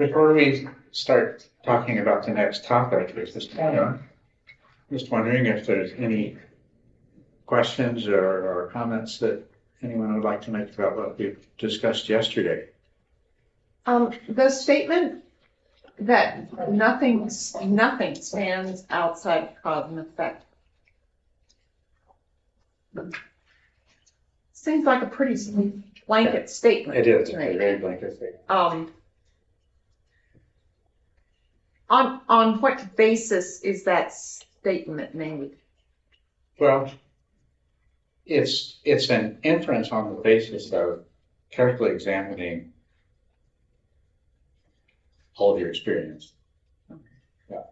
Before we start talking about the next topic, just wondering if there's any questions or comments that anyone would like to make about what we discussed yesterday. The statement that nothing stands outside cause and effect seems like a pretty blanket statement. It is a very blanket statement. On what basis is that statement made? Well, it's an inference on the basis of carefully examining all of your experience. Yeah.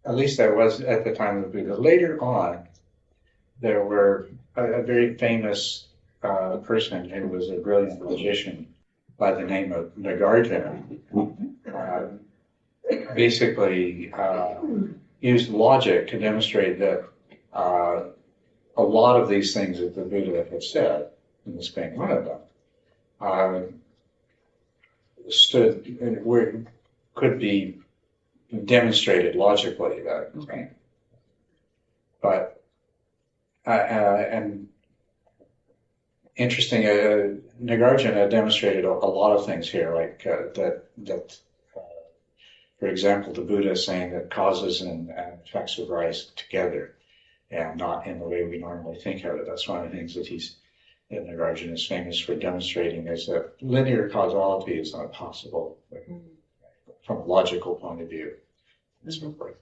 At least that was at the time of the Buddha. Later on, there were a very famous person who was a brilliant logician by the name of Nagarjuna. Basically used logic to demonstrate that a lot of these things that the Buddha had said, and this being one of them, could be demonstrated logically. But and interesting, Nagarjuna demonstrated a lot of things here, like that. For example, the Buddha is saying that causes and effects arise together, and not in the way we normally think of it. That's one of the things that Nagarjuna is famous for demonstrating, is that linear causality is not possible from a logical point of view, and so forth.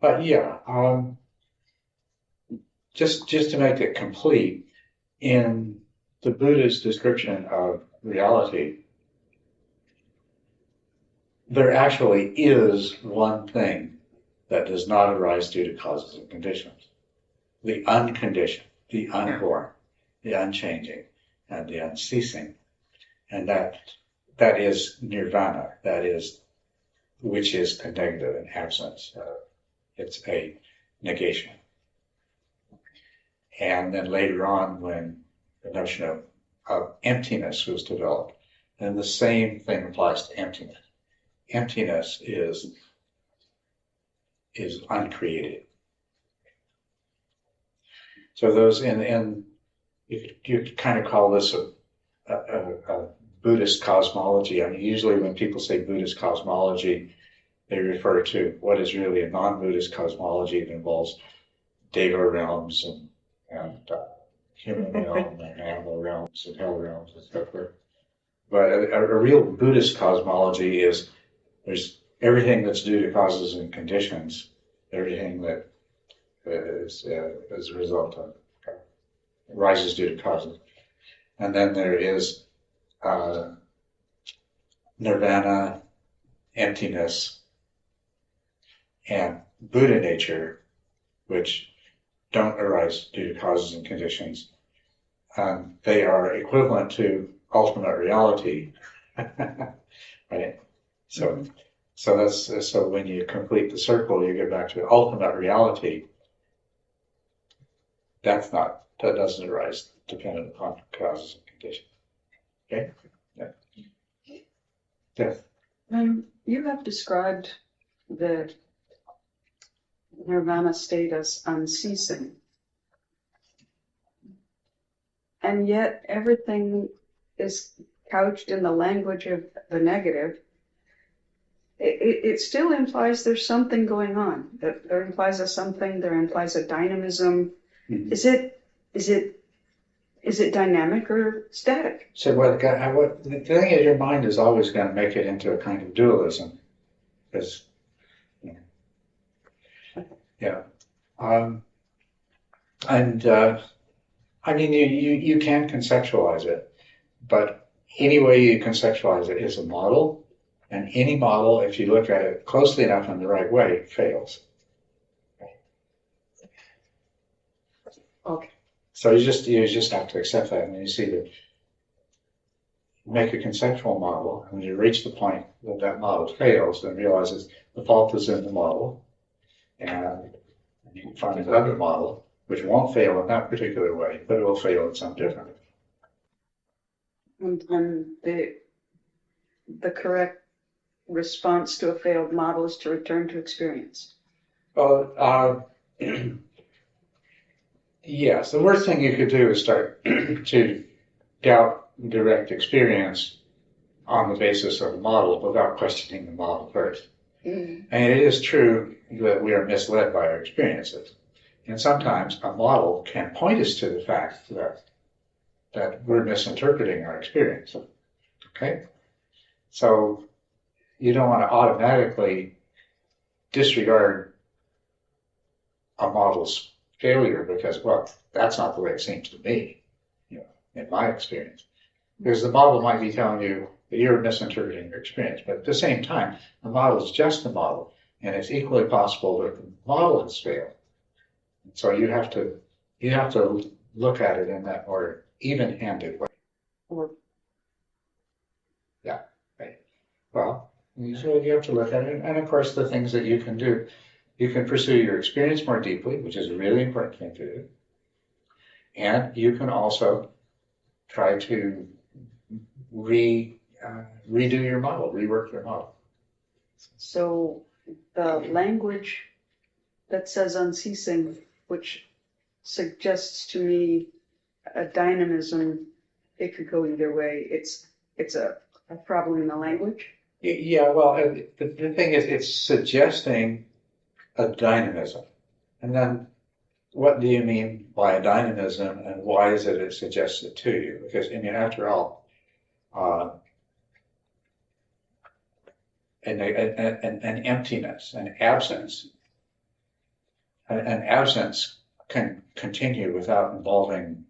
But yeah, just to make it complete, in the Buddha's description of reality, there actually is one thing that does not arise due to causes and conditions: the unconditioned, the unborn, the unchanging, and the unceasing. And that is nirvana, which is a negative in absence. It's a negation. And then later on, when the notion of emptiness was developed, then the same thing applies to emptiness. Emptiness is uncreated. So those you could kind of call this a Buddhist cosmology. I mean, usually when people say Buddhist cosmology, they refer to what is really a non-Buddhist cosmology that involves deva realms and human realm and animal realms and hell realms and so forth. But a real Buddhist cosmology is there's everything that's due to causes and conditions, everything that is as a result of rises due to causes. And then there is nirvana, emptiness, and Buddha nature, which don't arise due to causes and conditions. They are equivalent to ultimate reality, right? So when you complete the circle, you get back to ultimate reality. That doesn't arise dependent upon causes and conditions. Okay? Yeah. Yes. You have described the nirvana state as unceasing. And yet everything is couched in the language of the negative. It still implies there's something going on. There implies a something, there implies a dynamism. Mm-hmm. Is it dynamic or static? So the thing is, your mind is always going to make it into a kind of dualism. Because, yeah. I mean, you can conceptualize it, but any way you conceptualize it is a model. And any model, if you look at it closely enough in the right way, fails. Okay. So you just have to accept that, and you see that make a conceptual model, and when you reach the point that that model fails, then realizes the fault is in the model, and you can find another model which won't fail in that particular way, but it will fail in some different way. And the correct response to a failed model is to return to experience. Well, yes, the worst thing you could do is start to doubt direct experience on the basis of the model without questioning the model first. Mm. And it is true that we are misled by our experiences. And sometimes a model can point us to the fact that we're misinterpreting our experience. Okay? So you don't want to automatically disregard a model's failure because, well, that's not the way it seems to me, in my experience. Because the model might be telling you that you're misinterpreting your experience, but at the same time, the model is just a model, and it's equally possible that the model has failed. So you have to look at it in that more even-handed way. Yeah, right. Well, so you have to look at it, and of course, the things that you can do, you can pursue your experience more deeply, which is a really important thing to do, and you can also try to redo your model, rework your model. So the language that says unceasing, which suggests to me a dynamism, it could go either way. It's a problem in the language. Yeah, well, the thing is, it's suggesting a dynamism. And then what do you mean by a dynamism, and why is it suggests it to you? Because, I mean, after all, an emptiness, an absence can continue without involving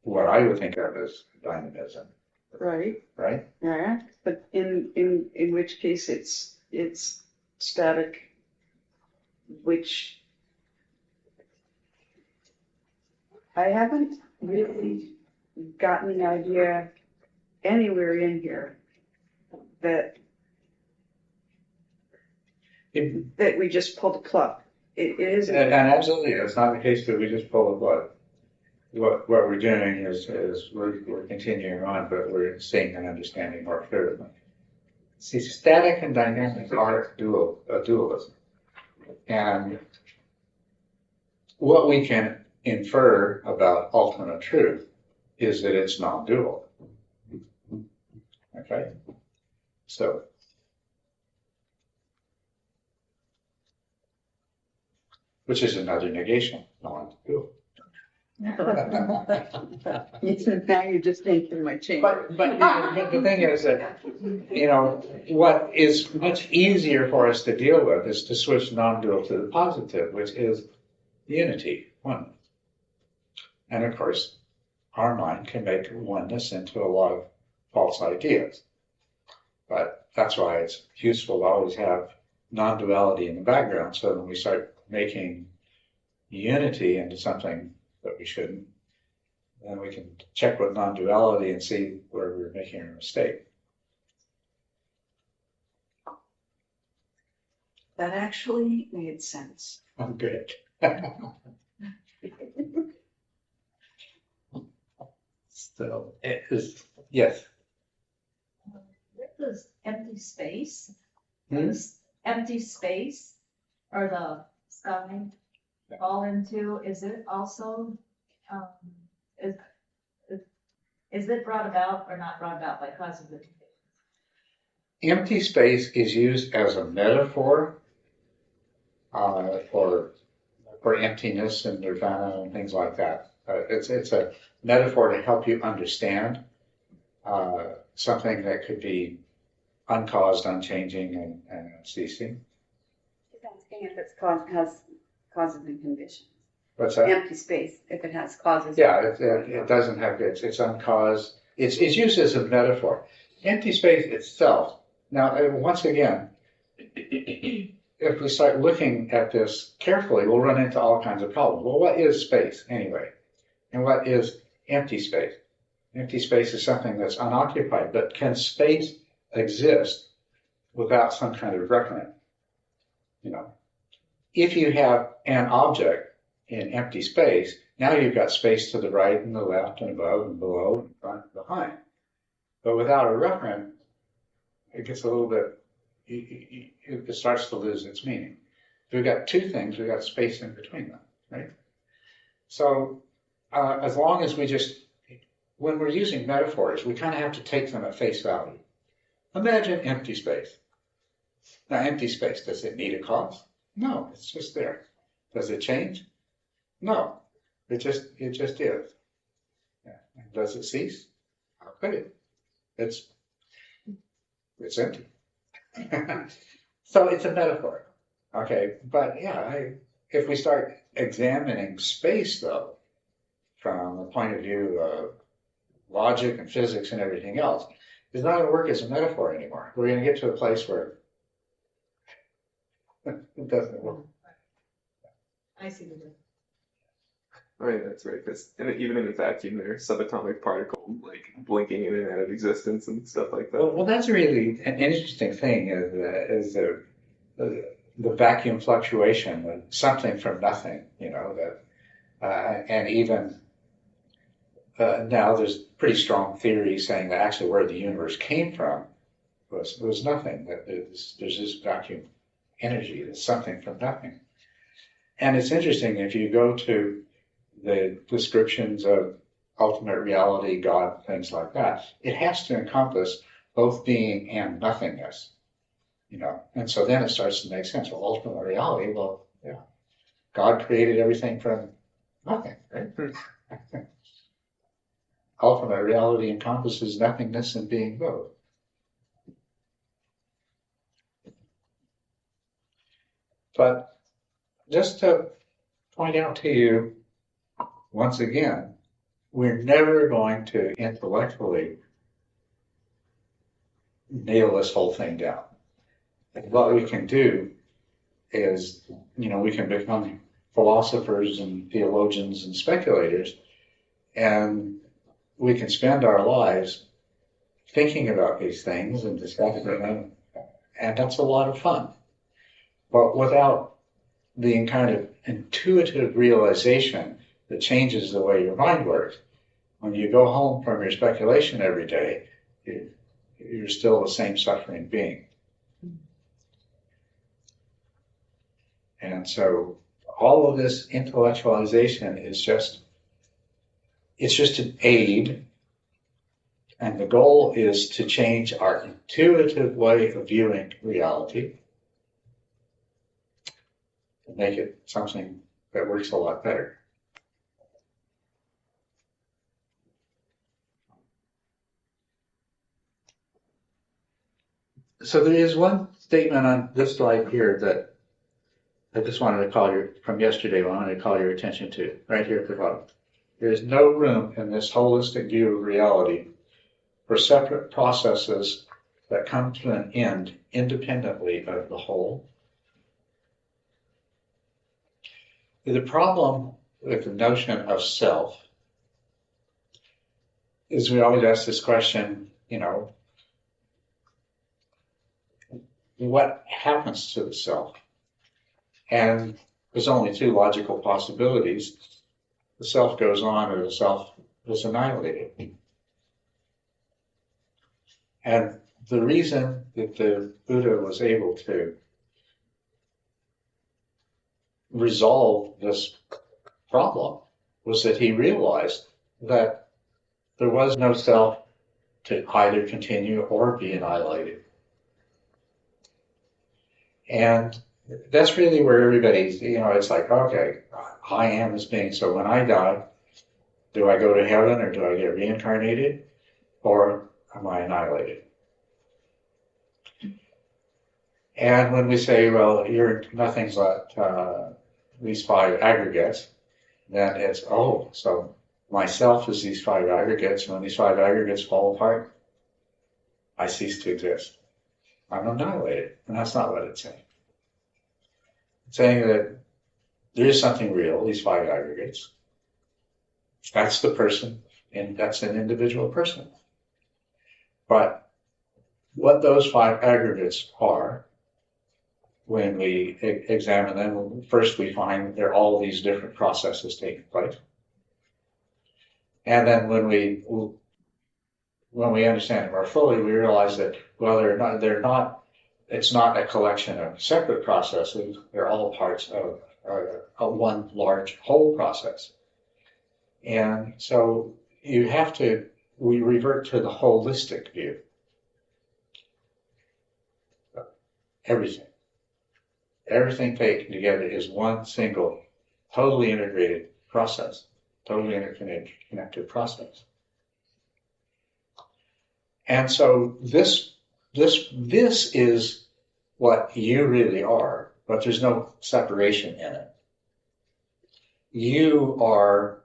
what I would think of as dynamism, Right. right? Yeah. But in which case it's static, which I haven't really gotten the idea anywhere in here that we just pulled a plug. It is. And absolutely, it's not the case that we just pull the plug. What we're doing is we're continuing on, but we're seeing and understanding more clearly. See, static and dynamic are a dualism. And what we can infer about ultimate truth is that it's non-dual. Okay? So, which is another negation, non-dual. Now you're just taking my chain. But the thing is that, what is much easier for us to deal with is to switch non-dual to the positive, which is unity, oneness. And of course, our mind can make oneness into a lot of false ideas. But that's why it's useful to always have non-duality in the background, so when we start making unity into something that we shouldn't, then we can check with non-duality and see where we're making a mistake. That actually made sense. Oh, good. So it is, yes. This empty space, Hmm? this empty space, or the sky fall into, is it also, is, is it brought about or not brought about by causes of conditions? Empty space is used as a metaphor for emptiness and nirvana and things like that. It's a metaphor to help you understand something that could be uncaused, unchanging, and ceasing. She's asking if it's has causes and conditions. What's that? Empty space, if it has causes. Yeah, it doesn't have it's uncaused. It's used as a metaphor. Empty space itself. Now, once again, if we start looking at this carefully, we'll run into all kinds of problems. Well, what is space anyway? And what is empty space? Empty space is something that's unoccupied, but can space exist without some kind of reckoning? If you have an object in empty space, Now you've got space to the right and the left and above and below and front and behind. But without a referent, it gets a little bit, it starts to lose its meaning. If we've got two things, we've got space in between them, right? So as long as we just, when we're using metaphors, we kind of have to take them at face value. Imagine empty space. Now, empty space, does it need a cause? No, it's just there. Does it change? No, it just is. Yeah. And does it cease? How could it? It's empty. So it's a metaphor. Okay, but yeah, if we start examining space, though, from the point of view of logic and physics and everything else, it's not going to work as a metaphor anymore. We're going to get to a place where it doesn't work. I see the difference. I mean, that's right, because even in a vacuum, there's subatomic particles like blinking in and out of existence and stuff like that. Well, that's really an interesting thing is the vacuum fluctuation, something from nothing, you know, that, and even now there's pretty strong theory saying that actually where the universe came from was nothing, that there's this vacuum energy, there's something from nothing. And it's interesting, if you go to the descriptions of ultimate reality, God, things like that, it has to encompass both being and nothingness, you know. And so then it starts to make sense. Well, ultimate reality, well, yeah, God created everything from nothing, right? Ultimate reality encompasses nothingness and being both. But just to point out to you, once again, we're never going to intellectually nail this whole thing down. And what we can do is, you know, we can become philosophers and theologians and speculators, and we can spend our lives thinking about these things and discussing them, and that's a lot of fun. But without the kind of intuitive realization that changes the way your mind works, when you go home from your speculation every day, you're still the same suffering being. And so all of this intellectualization is just an aid, and the goal is to change our intuitive way of viewing reality and make it something that works a lot better. So there is one statement on this slide here that I just wanted to call from yesterday, I wanted to call your attention to, right here at the bottom. There is no room in this holistic view of reality for separate processes that come to an end independently of the whole. The problem with the notion of self is we always ask this question, you know, what happens to the self? And there's only two logical possibilities. The self goes on or the self is annihilated. And the reason that the Buddha was able to resolve this problem was that he realized that there was no self to either continue or be annihilated. And that's really where everybody's, you know, it's like, okay, I am this being. So when I die, do I go to heaven or do I get reincarnated or am I annihilated? And when we say, well, you're nothing's but these five aggregates, then it's, oh, so myself is these five aggregates, and when these five aggregates fall apart, I cease to exist. I'm annihilated. And that's not what it's saying. It's saying that there is something real, these five aggregates. That's the person, and that's an individual person. But what those five aggregates are, when we examine them, first we find there are all these different processes taking place. And then when we understand it more fully, we realize that, well, it's not a collection of separate processes. They're all parts of one large whole process. And so we revert to the holistic view. Everything. Everything taken together is one single, totally integrated process, totally interconnected process. And so this is what you really are, but there's no separation in it. You are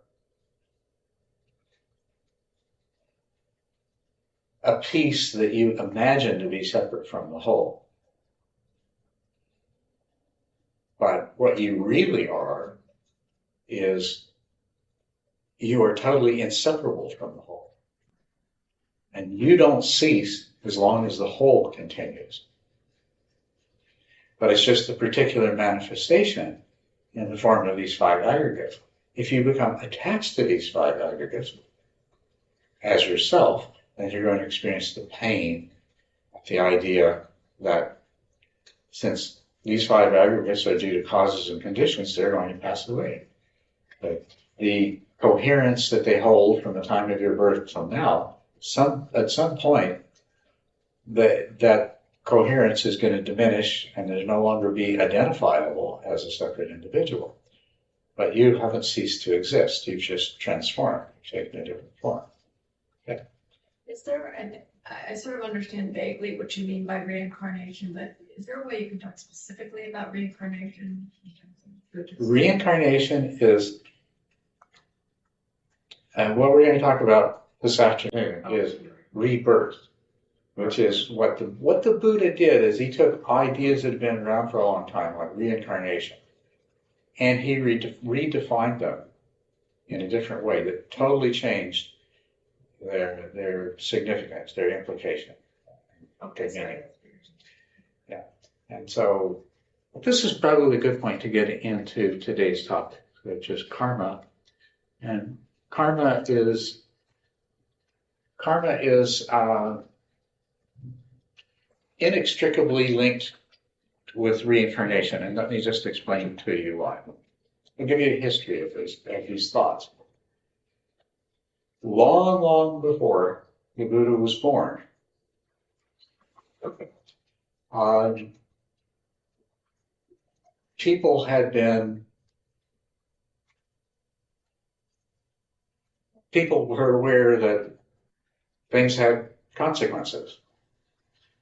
a piece that you imagine to be separate from the whole. But what you really are is you are totally inseparable from the whole. And you don't cease as long as the whole continues. But it's just a particular manifestation in the form of these five aggregates. If you become attached to these five aggregates as yourself, then you're going to experience the pain of the idea that since these five aggregates are due to causes and conditions, they're going to pass away. But the coherence that they hold from the time of your birth till now, at some point, that coherence is going to diminish and there's no longer be identifiable as a separate individual. But you haven't ceased to exist. You've just transformed, taken a different form. Okay. Is there I sort of understand vaguely what you mean by reincarnation, but is there a way you can talk specifically about reincarnation? Reincarnation is, and what we're going to talk about this afternoon is rebirth, which is what the Buddha did is he took ideas that had been around for a long time, like reincarnation, and he redefined them in a different way that totally changed their significance, their implication. Okay, their meaning. sorry. Yeah. And so this is probably a good point to get into today's topic, which is karma. And karma is inextricably linked with reincarnation. And let me just explain to you why. I'll give you a history of these thoughts. Long, long before the Buddha was born, people were aware that things had consequences.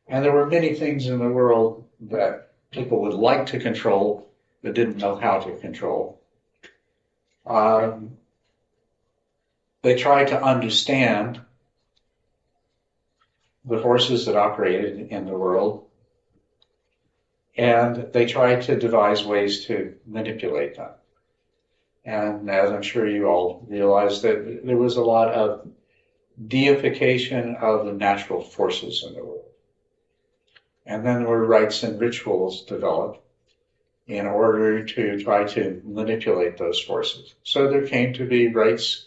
And there were many things in the world that people would like to control but didn't know how to control. They tried to understand the forces that operated in the world, and they tried to devise ways to manipulate them. And as I'm sure you all realize, that there was a lot of deification of the natural forces in the world. And then there were rites and rituals developed in order to try to manipulate those forces. So there came to be rites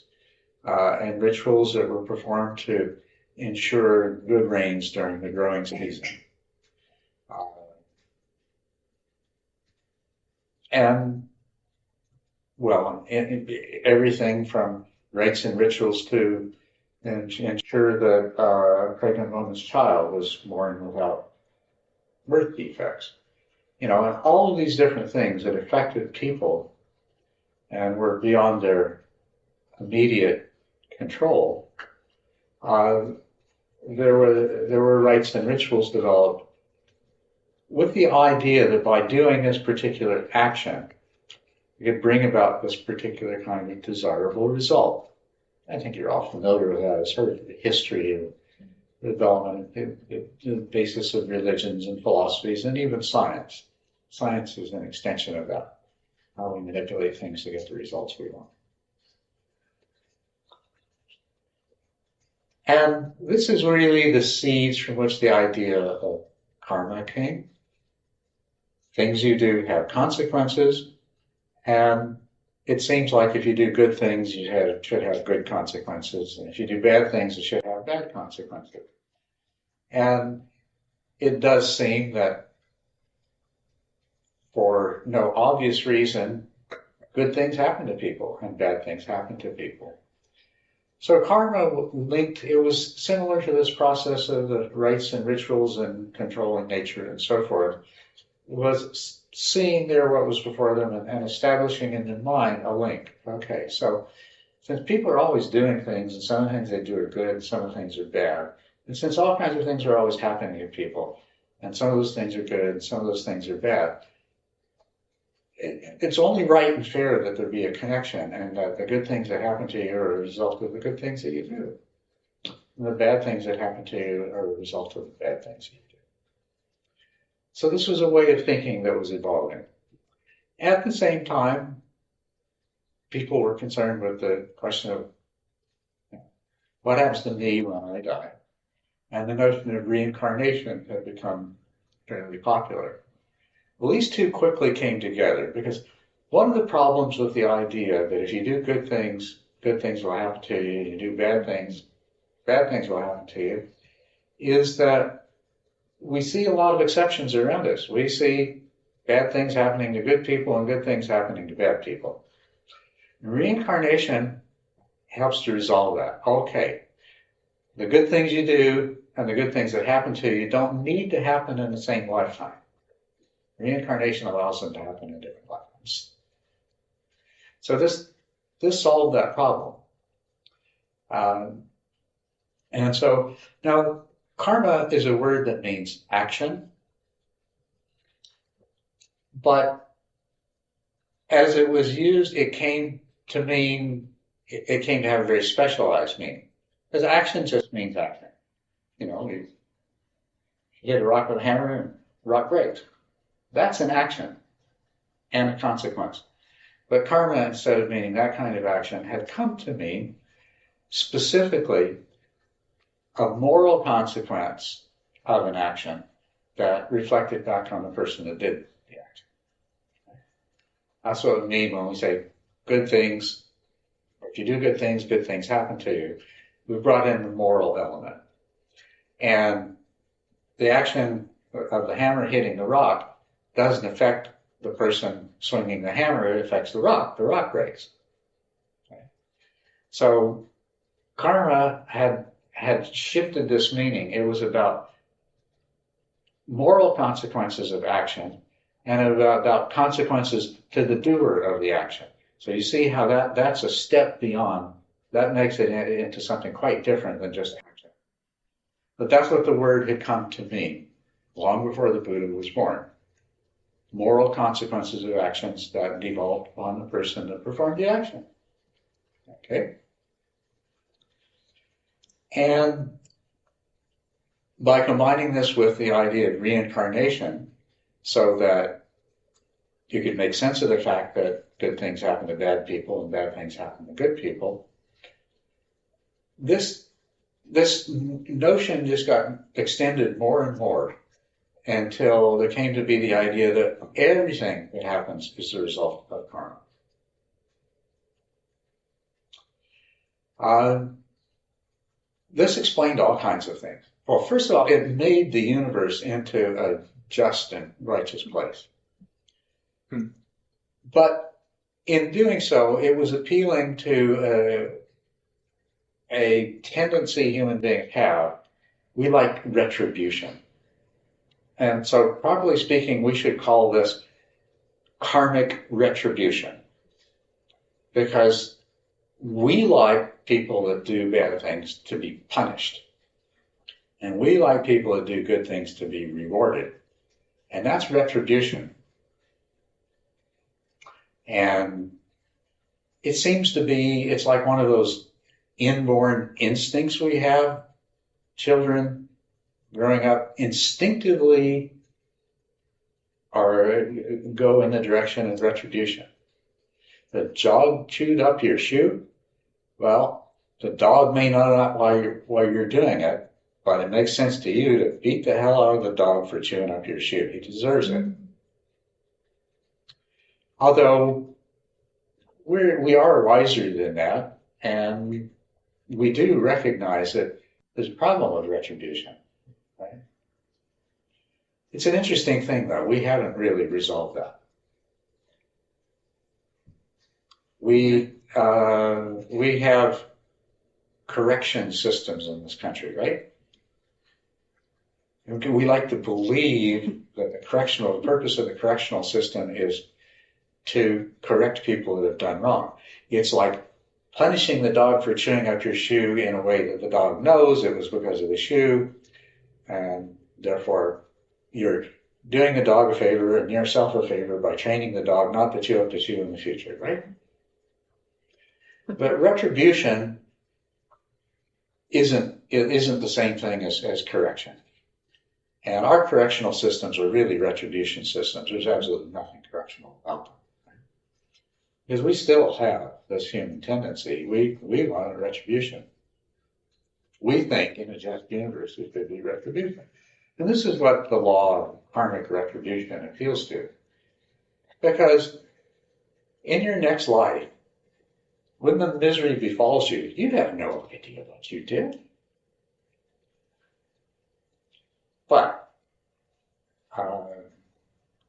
and rituals that were performed to ensure good rains during the growing season. Everything from rites and rituals to ensure that a pregnant woman's child was born without birth defects. And all of these different things that affected people and were beyond their immediate control. There were rites and rituals developed with the idea that by doing this particular action, you could bring about this particular kind of desirable result. I think you're all familiar with that. It's sort of the history of development, the basis of religions and philosophies, and even science. Science is an extension of that, how we manipulate things to get the results we want. And this is really the seeds from which the idea of karma came. Things you do have consequences, and it seems like if you do good things, should have good consequences. And if you do bad things, it should have bad consequences. And it does seem that for no obvious reason, good things happen to people and bad things happen to people. So karma linked, it was similar to this process of the rites and rituals and controlling nature and so forth. It was seeing there what was before them and establishing in their mind a link. Okay, so since people are always doing things, and some of the things they do are good, and some of the things are bad, and since all kinds of things are always happening to people, and some of those things are good, and some of those things are bad, it's only right and fair that there be a connection, and that the good things that happen to you are a result of the good things that you do. And the bad things that happen to you are a result of the bad things you do. So this was a way of thinking that was evolving. At the same time, people were concerned with the question of what happens to me when I die? And the notion of reincarnation had become fairly popular. Well, these two quickly came together because one of the problems with the idea that if you do good things will happen to you, you do bad things will happen to you, is that we see a lot of exceptions around us. We see bad things happening to good people and good things happening to bad people. And reincarnation helps to resolve that. Okay, the good things you do and the good things that happen to you don't need to happen in the same lifetime. Reincarnation allows them to happen in different lifetimes. So this solved that problem. And so now karma is a word that means action, but as it was used, it came to have a very specialized meaning. Because action just means action. You hit a rock with a hammer and rock breaks. That's an action and a consequence. But karma, instead of meaning that kind of action, had come to mean specifically a moral consequence of an action that reflected back on the person that did the action. That's what we mean when we say good things. If you do good things happen to you. We brought in the moral element. And the action of the hammer hitting the rock doesn't affect the person swinging the hammer, it affects the rock. The rock breaks. Okay. So karma had shifted this meaning. It was about moral consequences of action and about consequences to the doer of the action. So you see how that's a step beyond. That makes it into something quite different than just action. But that's what the word had come to mean long before the Buddha was born. Moral consequences of actions that devolved upon the person that performed the action. Okay? And by combining this with the idea of reincarnation, so that you could make sense of the fact that good things happen to bad people and bad things happen to good people, this notion just got extended more and more until there came to be the idea that everything that happens is the result of karma. This explained all kinds of things. Well, first of all, it made the universe into a just and righteous place. But in doing so, it was appealing to a tendency human beings have. We like retribution. And so, properly speaking, we should call this karmic retribution. Because we like people that do bad things to be punished. And we like people that do good things to be rewarded. And that's retribution. And it seems to be, it's like one of those inborn instincts we have. Children growing up instinctively go in the direction of retribution. The dog chewed up your shoe. Well, the dog may not know why you're doing it, but it makes sense to you to beat the hell out of the dog for chewing up your shoe. He deserves it. Although we are wiser than that, and we do recognize that there's a problem with retribution. Right? It's an interesting thing, though. We haven't really resolved that. We have correction systems in this country, right? We like to believe that the purpose of the correctional system is to correct people that have done wrong. It's like punishing the dog for chewing up your shoe in a way that the dog knows it was because of the shoe, and therefore you're doing the dog a favor and yourself a favor by training the dog not to chew up the shoe in the future, right? But retribution isn't the same thing as correction. And our correctional systems are really retribution systems. There's absolutely nothing correctional about them. Because we still have this human tendency. We want a retribution. We think in a just universe there could be retribution. And this is what the law of karmic retribution appeals to. Because in your next life, when the misery befalls you, you have no idea what you did. But,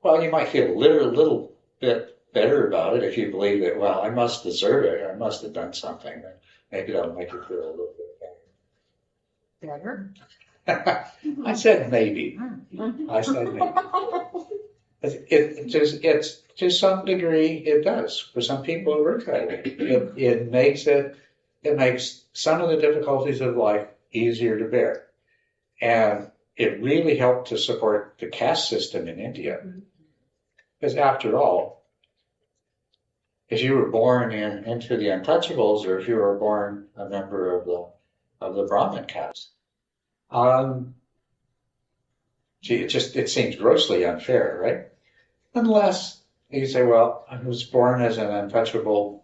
well, you might feel a little bit better about it if you believe that, well, I must deserve it, or I must have done something. Maybe that'll make you feel a little bit Better? better. I said maybe. I said maybe. It's to some degree it does. For some people it works that way. It makes some of the difficulties of life easier to bear. And it really helped to support the caste system in India. Because after all, if you were born into the untouchables, or if you were born a member of the Brahmin caste, it seems grossly unfair, right? Unless you say, well, I was born as an untouchable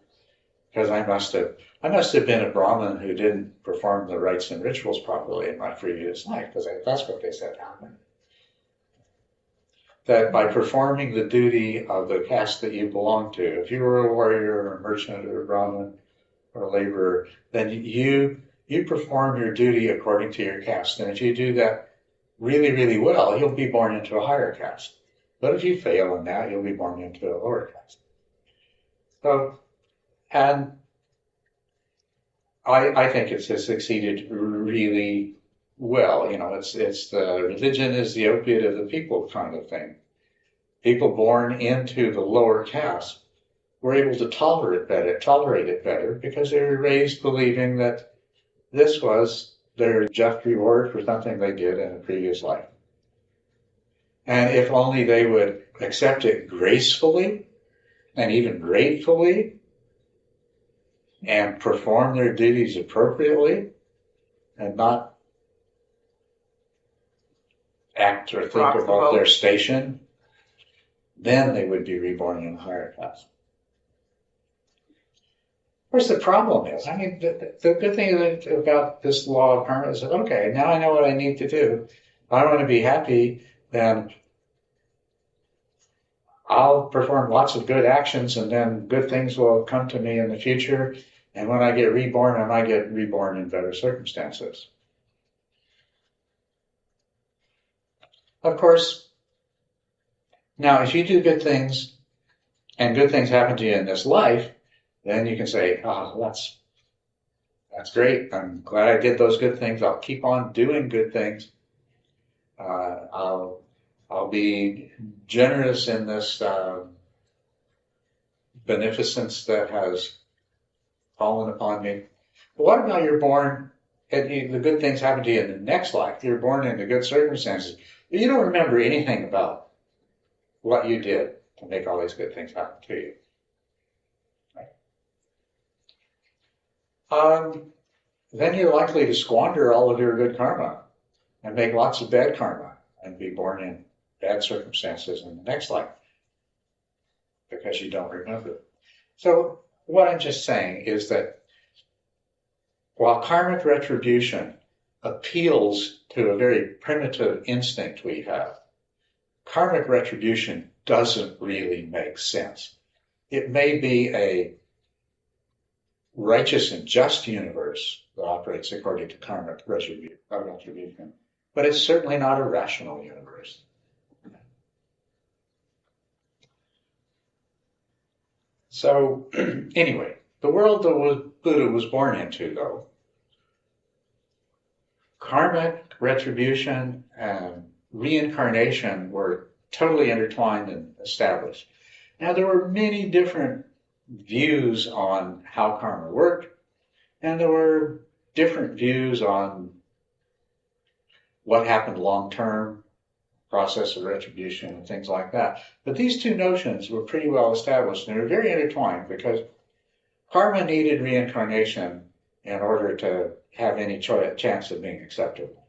because I must have been a Brahmin who didn't perform the rites and rituals properly in my previous life, because that's what they said happened. That by performing the duty of the caste that you belong to, if you were a warrior or a merchant or a Brahmin or a laborer, then you perform your duty according to your caste. And if you do that really, really well, you'll be born into a higher caste. But if you fail in that, you'll be born into a lower caste. So, and I think it's succeeded really well. You know, it's the religion is the opiate of the people kind of thing. People born into the lower caste were able to tolerate it better because they were raised believing that this was their just reward for something they did in a previous life. And if only they would accept it gracefully and even gratefully and perform their duties appropriately and not act or think above their station, then they would be reborn in a higher class. Of course, the problem is, I mean, the good thing about this law of karma is that, okay, now I know what I need to do. If I want to be happy, then I'll perform lots of good actions and then good things will come to me in the future. And when I get reborn, I might get reborn in better circumstances. Of course, now if you do good things and good things happen to you in this life, then you can say, oh, that's great. I'm glad I did those good things. I'll keep on doing good things. I'll be generous in this beneficence that has fallen upon me. But what about you're born and the good things happen to you in the next life? You're born into good circumstances, but you don't remember anything about what you did to make all these good things happen to you. Right? Then you're likely to squander all of your good karma and make lots of bad karma and be born in bad circumstances in the next life because you don't remember. So what I'm just saying is that while karmic retribution appeals to a very primitive instinct we have, karmic retribution doesn't really make sense. It may be a righteous and just universe that operates according to karmic retribution. But it's certainly not a rational universe. So, anyway, the world that Buddha was born into, though, karmic retribution and reincarnation were totally intertwined and established. Now, there were many different views on how karma worked, and there were different views on what happened long term, process of retribution, and things like that. But these two notions were pretty well established, and they were very intertwined because karma needed reincarnation in order to have any chance of being acceptable.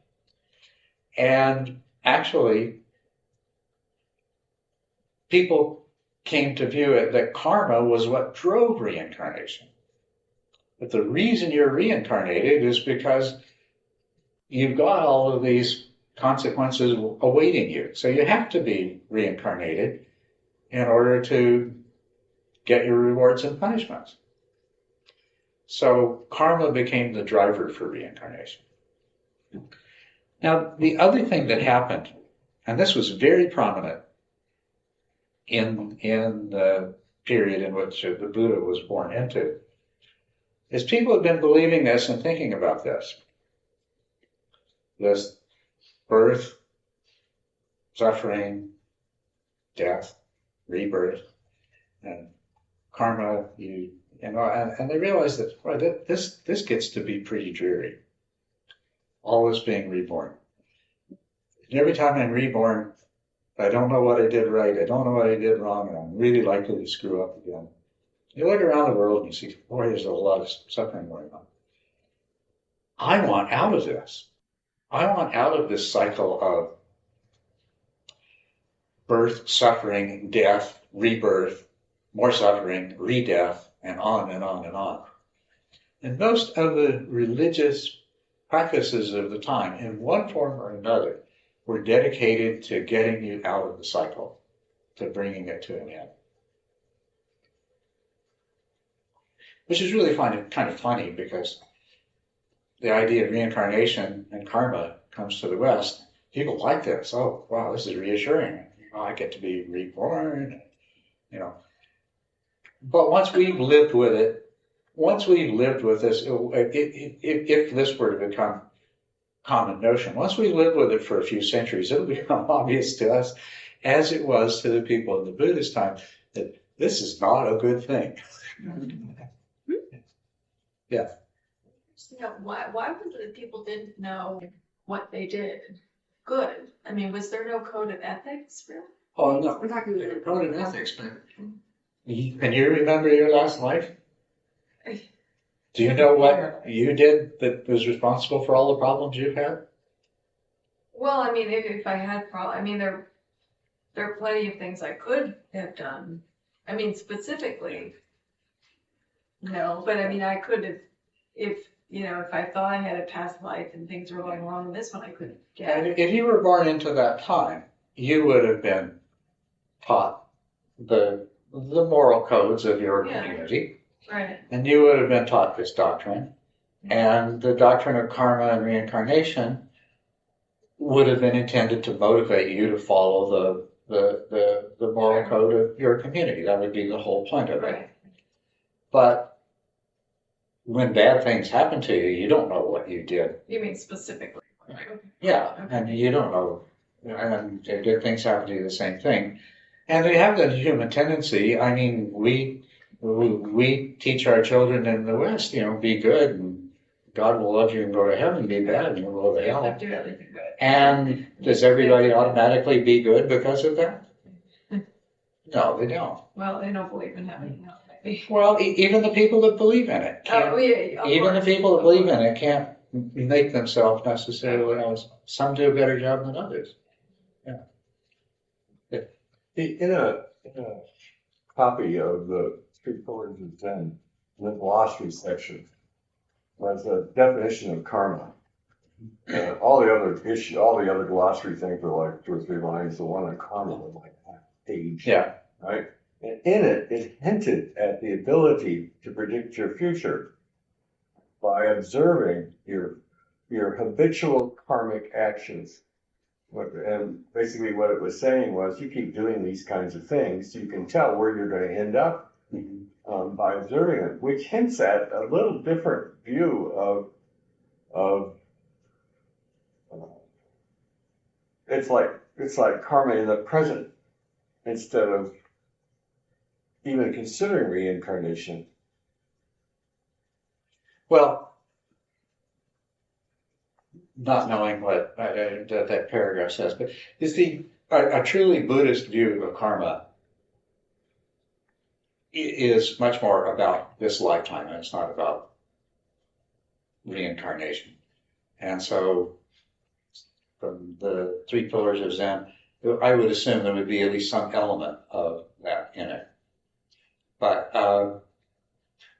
And actually, people came to view it that karma was what drove reincarnation. But the reason you're reincarnated is because you've got all of these consequences awaiting you. So you have to be reincarnated in order to get your rewards and punishments. So karma became the driver for reincarnation. Now, the other thing that happened, and this was very prominent in the period in which the Buddha was born into, is people have been believing this and thinking about this. This birth, suffering, death, rebirth, and karma, and they realize that, boy, this gets to be pretty dreary. Always being reborn. And every time I'm reborn, I don't know what I did right, I don't know what I did wrong, and I'm really likely to screw up again. You look around the world and you see, boy, there's a lot of suffering going on. I want out of this. I want out of this cycle of birth, suffering, death, rebirth, more suffering, re-death, and on and on and on. And most of the religious practices of the time, in one form or another, were dedicated to getting you out of the cycle, to bringing it to an end. Which is really kind of funny because the idea of reincarnation and karma comes to the West. People like this. Oh, wow, this is reassuring. I get to be reborn, But once we've lived with it, this, if this were to become common notion, once we've lived with it for a few centuries, it'll become obvious to us, as it was to the people in the Buddhist time, that this is not a good thing. Yeah. Yeah, why was it that people didn't know what they did good? I mean, was there no code of ethics, really? Oh, no. We're talking about Code of ethics, man. Can you remember your last life? Do you know what you did that was responsible for all the problems you've had? Well, I mean, if I had I mean, there are plenty of things I could have done. I mean, specifically, no, but I mean, I could have, if I thought I had a past life and things were going wrong in this one, I could get. And if you were born into that time, you would have been taught the moral codes of your community, Right. and you would have been taught this doctrine, and the doctrine of karma and reincarnation would have been intended to motivate you to follow the moral code of your community. That would be the whole point of it. Right. But when bad things happen to you, you don't know what you did. You mean specifically? Yeah, and you don't know. And if good things happen to you, the same thing. And we have the human tendency. I mean, we teach our children in the West, be good, and God will love you and go to heaven. Be bad and you'll go to hell. Do everything good. And does everybody automatically be good because of that? No, they don't. Well, they don't believe in heaven, no, maybe. Well, even the people that believe in it can't. Oh, yeah, of Even the course, people that of believe course. in it can't make themselves necessarily honest. Some do a better job than others. In a copy of the Three Pillars of Zen, the glossary section, there's a definition of karma. All the other glossary things are like 2 or 3 lines. The one on karma was like half a page. Yeah. Right? And in it, it hinted at the ability to predict your future. by observing your habitual karmic actions. And basically what it was saying was, you keep doing these kinds of things, you can tell where you're going to end up by observing it, which hints at a little different view of it's like karma in the present instead of even considering reincarnation. Well, not knowing what that paragraph says, but is a truly Buddhist view of karma is much more about this lifetime, and it's not about reincarnation. And so, from the three pillars of Zen, I would assume there would be at least some element of that in it. But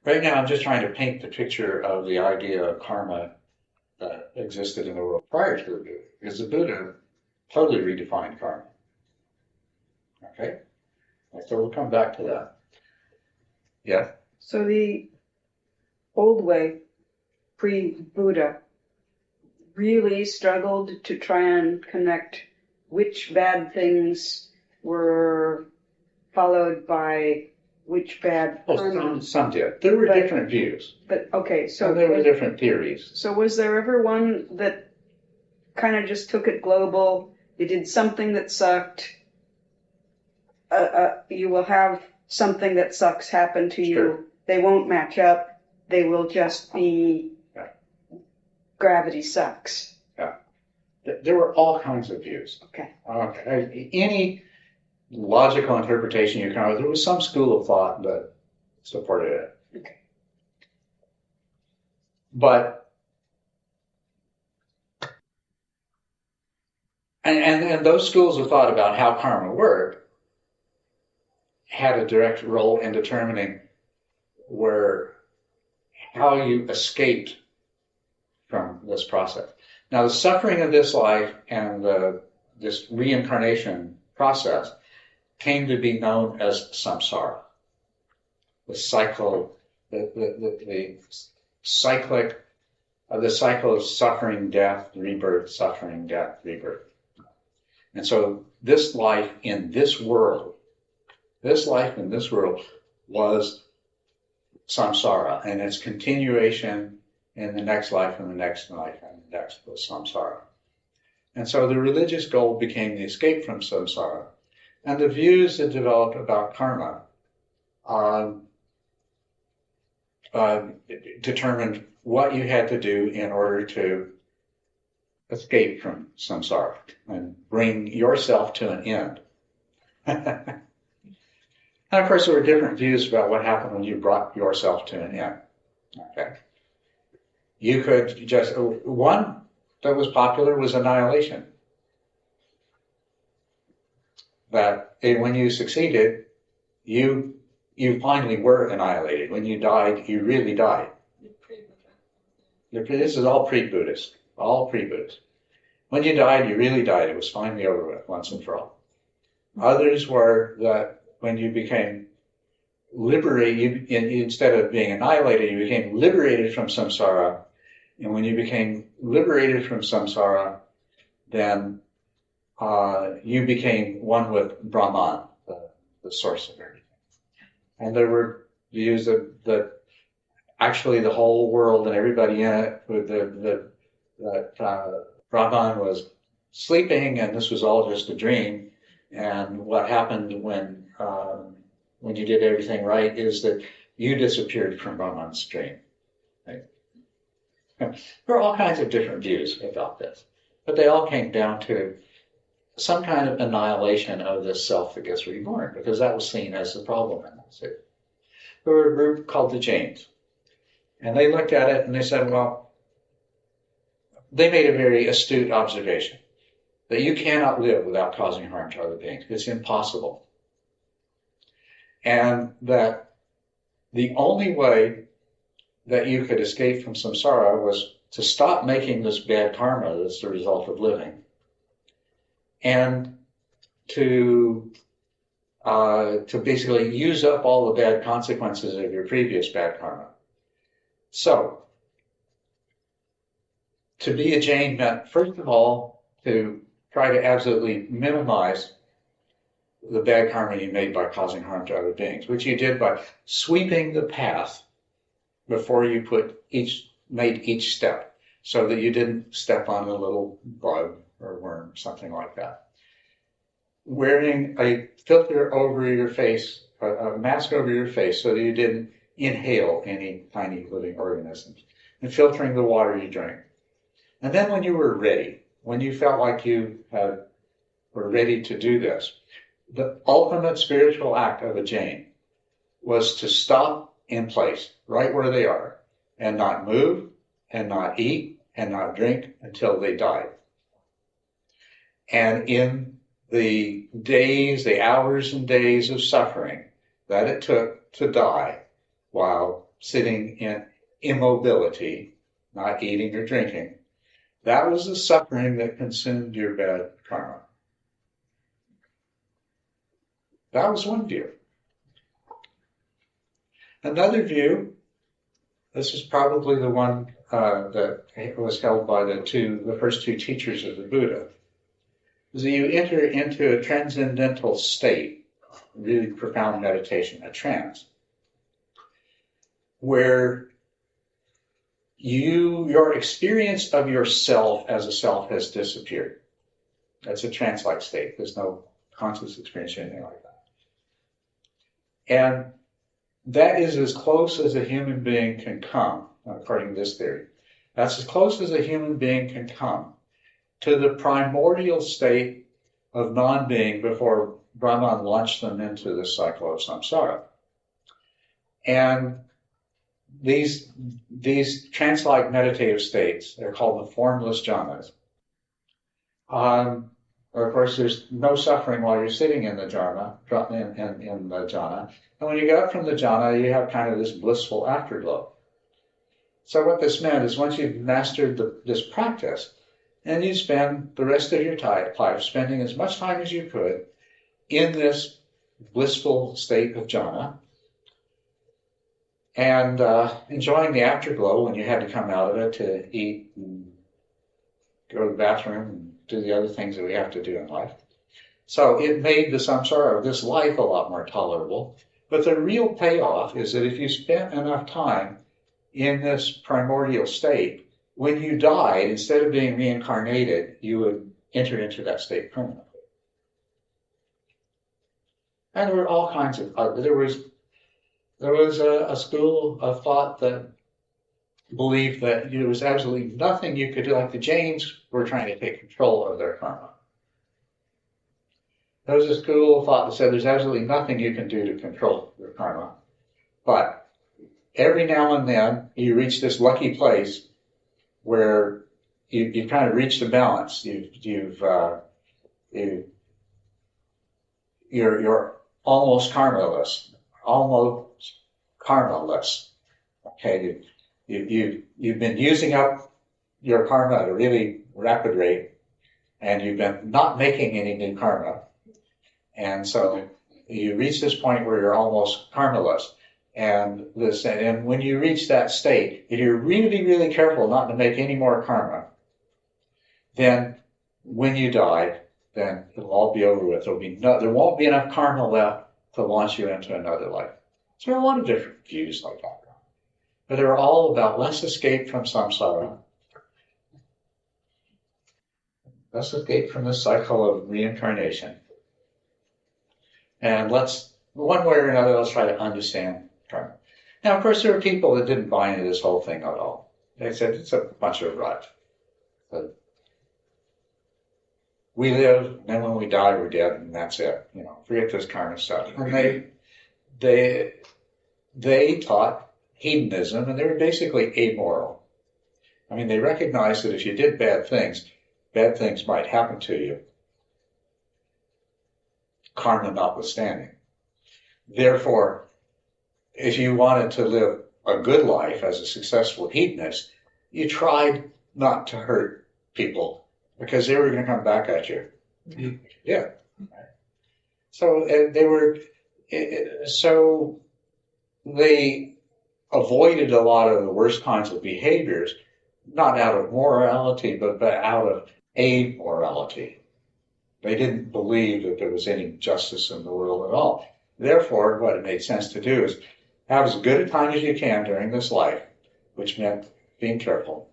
right now, I'm just trying to paint the picture of the idea of karma that existed in the world prior to the Buddha, because the Buddha totally redefined karma. Okay? So we'll come back to that. Yeah? So the old way, pre-Buddha, really struggled to try and connect which bad things were followed by which bad karma. Some did. There were different views. But okay, so there were different theories. So was there ever one that kind of just took it global? You did something that sucked. You will have something that sucks happen to you. Sure. They won't match up. They will just be gravity sucks. Yeah. There were all kinds of views. Okay. Any logical interpretation you come with, there was some school of thought that supported it. Okay. But and those schools of thought about how karma worked had a direct role in determining how you escaped from this process. Now, the suffering of this life and this reincarnation process came to be known as samsara, the cycle of suffering, death, rebirth, suffering, death, rebirth. And so this life in this world was samsara, and its continuation in the next life and the next life and the next was samsara. And so the religious goal became the escape from samsara. And the views that developed about karma determined what you had to do in order to escape from samsara and bring yourself to an end. And of course, there were different views about what happened when you brought yourself to an end. Okay. You could one that was popular was annihilation. That when you succeeded, you finally were annihilated. When you died, you really died. This is all pre-Buddhist. All pre-Buddhist. When you died, you really died. It was finally over with, once and for all. Others were that when you became liberated, instead of being annihilated, you became liberated from samsara. And when you became liberated from samsara, then you became one with Brahman, the source of everything. And there were views that actually the whole world and everybody in it, that Brahman was sleeping and this was all just a dream. And what happened when you did everything right is that you disappeared from Brahman's dream. Right? There are all kinds of different views about this, but they all came down to some kind of annihilation of this self that gets reborn, because that was seen as the problem in that city. There were a group called the Jains, and they looked at it and they said, well, they made a very astute observation that you cannot live without causing harm to other beings. It's impossible. And that the only way that you could escape from samsara was to stop making this bad karma that's the result of living, and to basically use up all the bad consequences of your previous bad karma. So to be a Jain meant, first of all, to try to absolutely minimize the bad karma you made by causing harm to other beings, which you did by sweeping the path before you made each step, so that you didn't step on a little bug or worm, something like that. Wearing a filter over your face, a mask over your face, so that you didn't inhale any tiny living organisms, and filtering the water you drink. And then when you were ready, when you felt like you were ready to do this, the ultimate spiritual act of a Jain was to stop in place, right where they are, and not move, and not eat, and not drink until they died. And in the days, the hours and days of suffering that it took to die while sitting in immobility, not eating or drinking, that was the suffering that consumed your bad karma. That was one view. Another view, this is probably the one that was held by the first two teachers of the Buddha, is that you enter into a transcendental state, really profound meditation, a trance, where your experience of yourself as a self has disappeared. That's a trance-like state. There's no conscious experience or anything like that. And that is as close as a human being can come, according to this theory. That's as close as a human being can come to the primordial state of non-being before Brahman launched them into the cycle of samsara. And these trance-like meditative states, they're called the formless jhanas. Of course, there's no suffering while you're sitting in the jhana, in the jhana. And when you get up from the jhana, you have kind of this blissful afterglow. So what this meant is once you've mastered this practice, and you spend the rest of your life spending as much time as you could in this blissful state of jhana, and enjoying the afterglow when you had to come out of it to eat and go to the bathroom and do the other things that we have to do in life. So it made the samsara of this life a lot more tolerable. But the real payoff is that if you spent enough time in this primordial state, when you died, instead of being reincarnated, you would enter into that state permanently. And there were all kinds of, there was a school of thought that believed that there was absolutely nothing you could do, like the Jains were trying to take control of their karma. There was a school of thought that said there's absolutely nothing you can do to control your karma. But every now and then you reach this lucky place where you've kind of reached a balance. You're almost karmaless. Okay, you've been using up your karma at a really rapid rate, and you've been not making any new karma. And so you reach this point where you're almost karmaless. And when you reach that state, if you're really, really careful not to make any more karma, then when you die, then it'll all be over with. There won't be enough karma left to launch you into another life. So there are a lot of different views like that. But they're all about less escape from samsara, less escape from the cycle of reincarnation. And one way or another, let's try to understand karma. Now, of course, there are people that didn't buy into this whole thing at all. They said it's a bunch of rot. But we live, and then when we die, we're dead, and that's it. Forget this karma stuff. And they taught hedonism, and they were basically amoral. I mean, they recognized that if you did bad things might happen to you, karma notwithstanding. Therefore, if you wanted to live a good life as a successful hedonist, you tried not to hurt people because they were going to come back at you. Yeah. So they avoided a lot of the worst kinds of behaviors not out of morality, but out of amorality. They didn't believe that there was any justice in the world at all. Therefore, what it made sense to do is have as good a time as you can during this life, which meant being careful.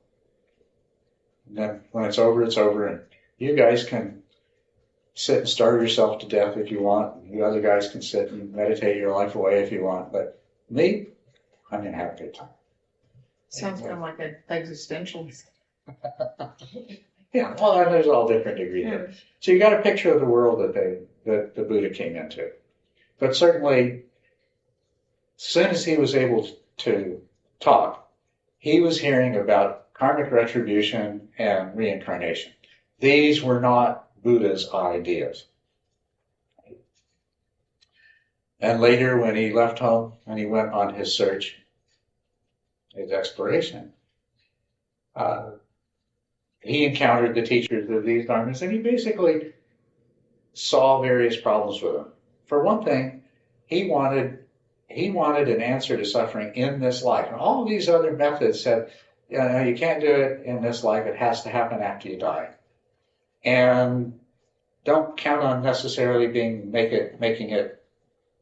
And then when it's over, and you guys can sit and starve yourself to death if you want. And you other guys can sit and meditate your life away if you want. But me, I'm going to have a good time. Sounds kind of like an existential. Yeah, well, and there's all different degrees. Yeah. So you got a picture of the world that the Buddha came into. But certainly, as soon as he was able to talk, he was hearing about karmic retribution and reincarnation. These were not Buddha's ideas. And later, when he left home and he went on his search, his exploration, he encountered the teachers of these dharmas, and he basically saw various problems with them. For one thing, he wanted an answer to suffering in this life. And all of these other methods said, you can't do it in this life, it has to happen after you die. And don't count on necessarily making it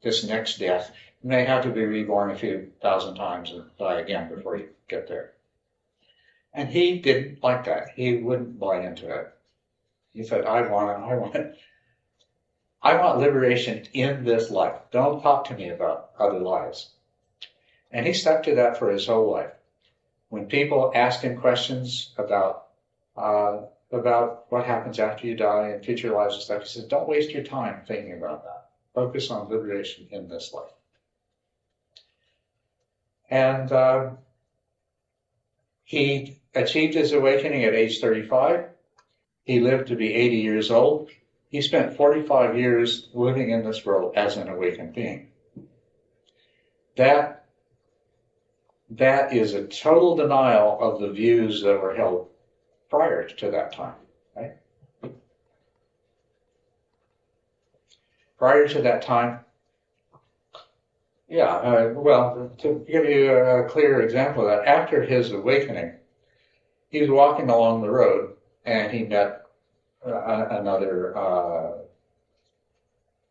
this next death. You may have to be reborn a few thousand times and die again before you get there. And he didn't like that. He wouldn't buy into it. He said, I want liberation in this life. Don't talk to me about other lives. And he stuck to that for his whole life. When people asked him questions about what happens after you die and future lives and stuff, he said, don't waste your time thinking about that. Focus on liberation in this life. And he achieved his awakening at age 35. He lived to be 80 years old. He spent 45 years living in this world as an awakened being. That is a total denial of the views that were held prior to that time, right? Prior to that time, to give you a clear example of that, after his awakening, he was walking along the road and he met another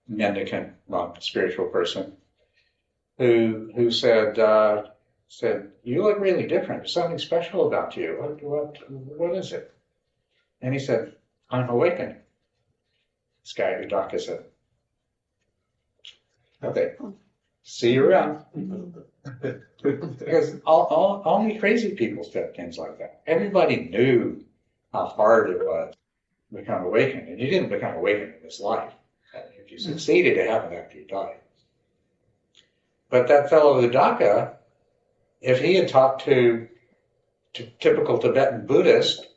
mendicant monk, spiritual person, who said, you look really different. There's something special about you. What is it? And he said, I'm awakened. This guy, Udaka, said, okay, see you around. Because only crazy people said things like that. Everybody knew how hard it was to become awakened. And you didn't become awakened in this life. If you succeeded, it happened after you died. But that fellow Udaka, if he had talked to typical Tibetan Buddhist,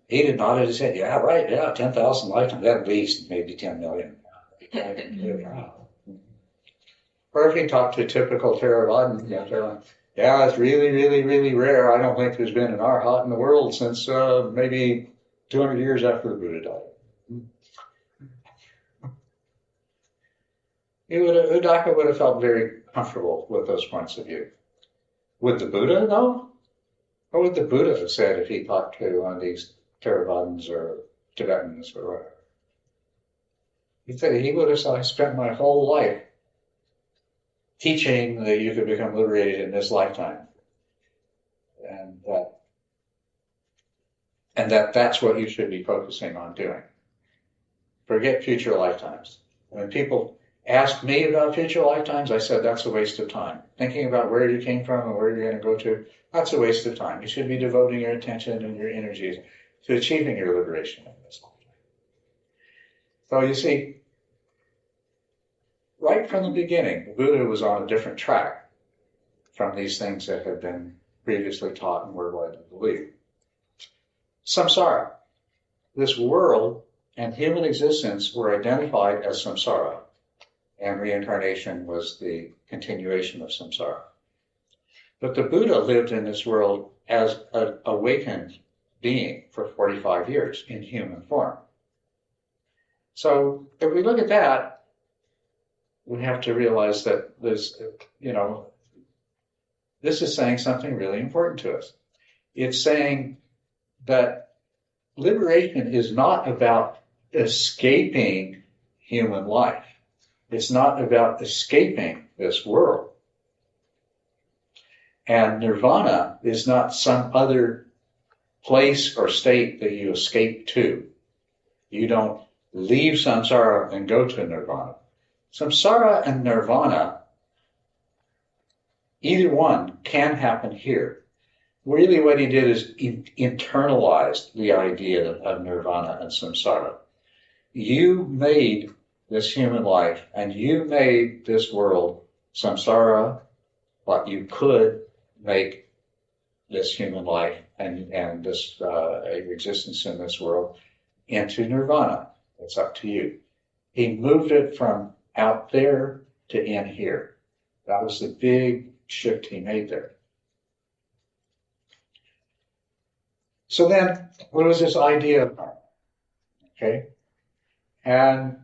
he'd have nodded his head, yeah, right, yeah, 10,000 lifetimes, at least, maybe 10 million. Or if he talked to typical Theravadan, yeah, it's really, really, really rare. I don't think there's been an arhat in the world since maybe 200 years after the Buddha died. Udaka would have felt very comfortable with those points of view. Would the Buddha, though? What would the Buddha have said if he talked to one of these Theravadins or Tibetans or whatever? He said he would have said, I spent my whole life teaching that you could become liberated in this lifetime. And that's what you should be focusing on doing. Forget future lifetimes. When people asked me about future lifetimes, I said that's a waste of time. Thinking about where you came from and where you're going to go to, that's a waste of time. You should be devoting your attention and your energies to achieving your liberation in this lifetime. So you see, right from the beginning, the Buddha was on a different track from these things that had been previously taught and were led to believe. Samsara. This world and human existence were identified as samsara, and reincarnation was the continuation of samsara. But the Buddha lived in this world as an awakened being for 45 years in human form. So if we look at that, we have to realize that this is saying something really important to us. It's saying that liberation is not about escaping human life. It's not about escaping this world. And nirvana is not some other place or state that you escape to. You don't leave samsara and go to nirvana. Samsara and nirvana, either one can happen here. Really what he did is internalized the idea of nirvana and samsara. You made this human life and you made this world samsara, but you could make this human life and this existence in this world into nirvana. It's up to you. He moved it from out there to in here. That was the big shift he made there. So then, what was this idea of karma? Okay? And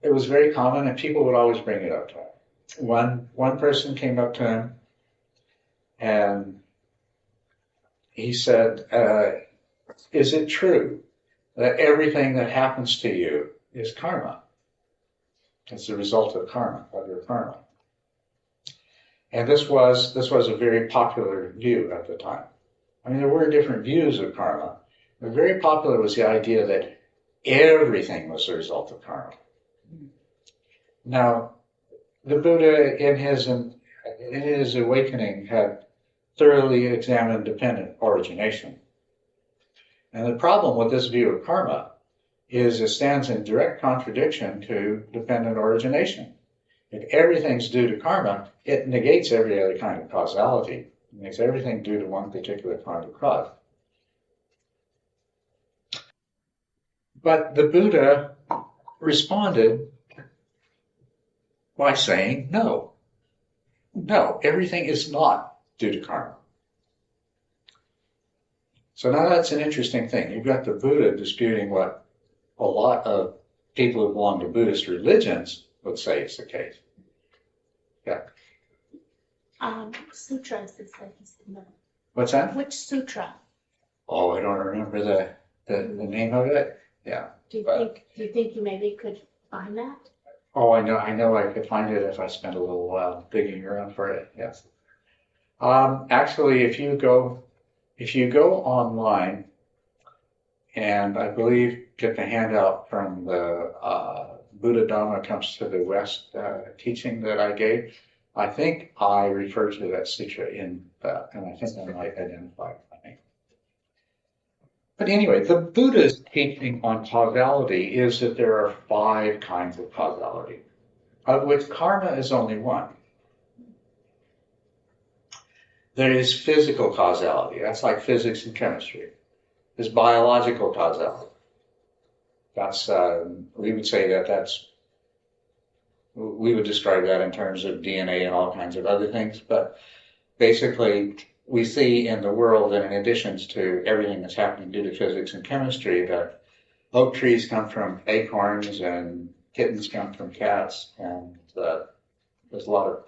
it was very common, and people would always bring it up to him. One person came up to him, and he said, is it true that everything that happens to you is karma? It's a result of karma, of your karma. And this was a very popular view at the time. I mean, there were different views of karma, but very popular was the idea that everything was a result of karma. Now, the Buddha in his awakening had thoroughly examined dependent origination. And the problem with this view of karma is it stands in direct contradiction to dependent origination. If everything's due to karma, it negates every other kind of causality. It makes everything due to one particular kind of cause. But the Buddha responded by saying, no, everything is not due to karma. So now that's an interesting thing. You've got the Buddha disputing what a lot of people who belong to Buddhist religions would say is the case. Yeah. Sutra is this like What's that? which sutra? Oh, I don't remember the name of it. Yeah. Do you think you maybe could find that? Oh, I know I could find it if I spent a little while digging around for it. Yes. Actually, if you go online, and I believe get the handout from the Buddha Dhamma Comes to the West teaching that I gave, I think I refer to that sutra in that, and I think I might identify it. But anyway, the Buddha's teaching on causality is that there are 5 kinds of causality, of which karma is only one. There is physical causality. That's like physics and chemistry. There's biological causality. That's, we would say we would describe that in terms of DNA and all kinds of other things. But basically, we see in the world that in addition to everything that's happening due to physics and chemistry, that oak trees come from acorns and kittens come from cats, and there's a lot of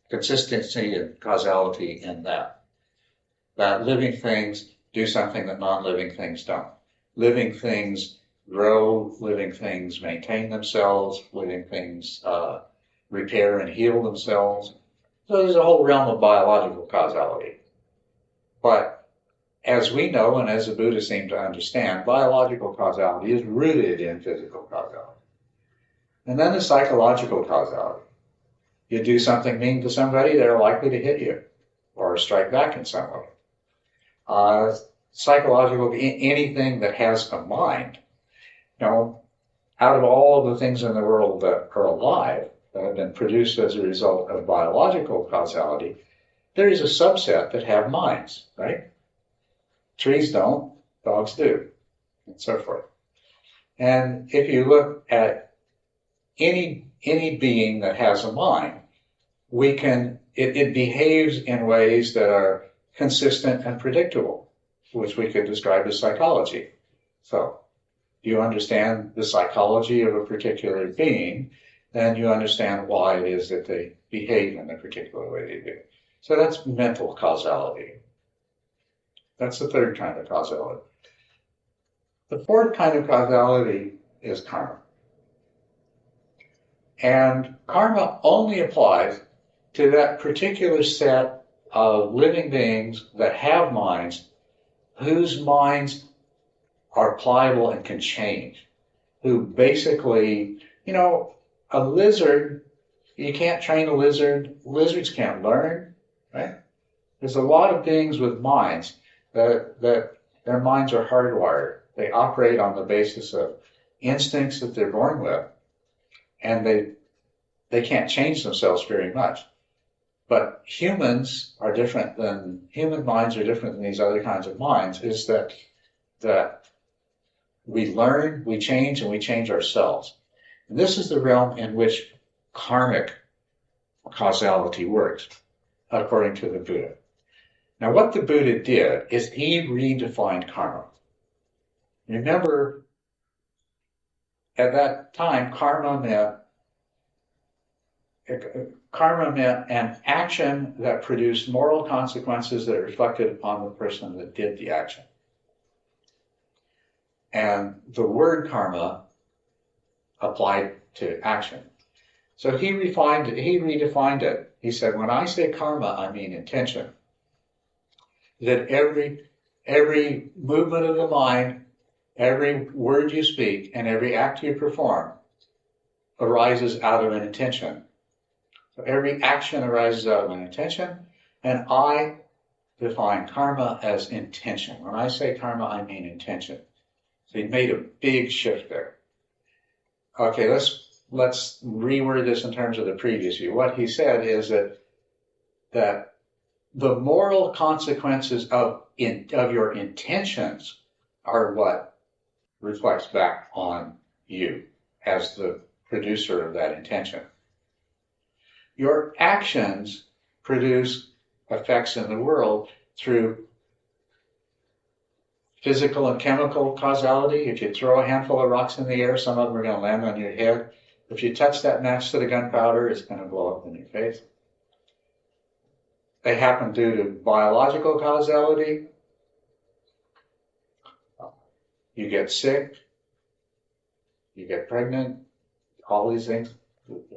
consistency and causality in that. That living things do something that non-living things don't. Living things grow, living things maintain themselves, living things repair and heal themselves. So there's a whole realm of biological causality. But as we know, and as the Buddhists seem to understand, biological causality is rooted in physical causality. And then the psychological causality. You do something mean to somebody, they're likely to hit you or strike back in some way. Psychological, anything that has a mind. Out of all of the things in the world that are alive, that have been produced as a result of biological causality, there is a subset that have minds, right? Trees don't, dogs do, and so forth. And if you look at any being that has a mind, it behaves in ways that are consistent and predictable, which we could describe as psychology. So, you understand the psychology of a particular being, then you understand why it is that they behave in the particular way they do. So that's mental causality. That's the third kind of causality. The fourth kind of causality is karma. And karma only applies to that particular set of living beings that have minds, whose minds are pliable and can change, who basically, a lizard, you can't train a lizard, lizards can't learn, right? There's a lot of beings with minds that their minds are hardwired. They operate on the basis of instincts that they're born with, and they can't change themselves very much. But human minds are different than these other kinds of minds, is that we learn, we change, and we change ourselves. And this is the realm in which karmic causality works, according to the Buddha. Now, what the Buddha did is he redefined karma. Remember, at that time, karma meant an action that produced moral consequences that reflected upon the person that did the action. And the word karma applied to action. So he redefined it. He said, when I say karma, I mean intention. That every movement of the mind, every word you speak, and every act you perform arises out of an intention. So every action arises out of an intention, and I define karma as intention. When I say karma, I mean intention. So he made a big shift there. Okay, let's reword this in terms of the previous view. What he said is that the moral consequences of your intentions are what reflects back on you as the producer of that intention. Your actions produce effects in the world through physical and chemical causality. If you throw a handful of rocks in the air, some of them are going to land on your head. If you touch that match to the gunpowder, it's going to blow up in your face. They happen due to biological causality. You get sick, you get pregnant, all these things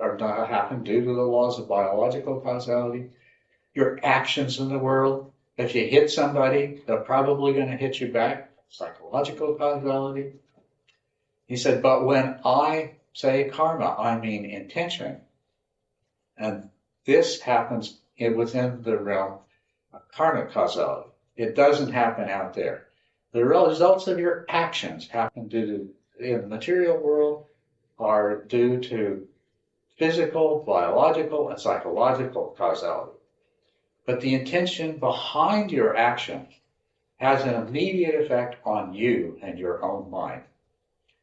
happen due to the laws of biological causality. Your actions in the world, if you hit somebody, they're probably going to hit you back. Psychological causality. He said, but when I say karma, I mean intention. And this happens within the realm of karmic causality. It doesn't happen out there. The results of your actions happen in the material world are due to physical, biological, and psychological causality. But the intention behind your action has an immediate effect on you and your own mind.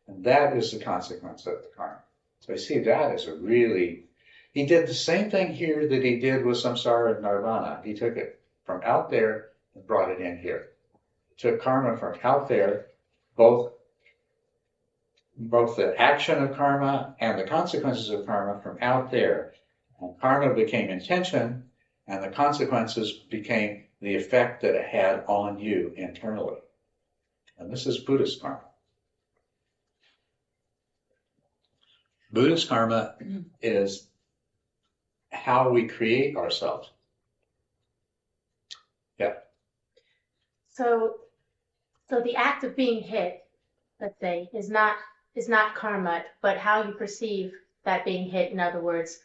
And that is the consequence of the karma. So I see that as he did the same thing here that he did with samsara and nirvana. He took it from out there and brought it in here. He took karma from out there, both the action of karma and the consequences of karma from out there. And karma became intention, and the consequences became the effect that it had on you internally. And this is Buddhist karma. Buddhist karma is how we create ourselves. Yeah. So the act of being hit, let's say, is not karma, but how you perceive that being hit. In other words,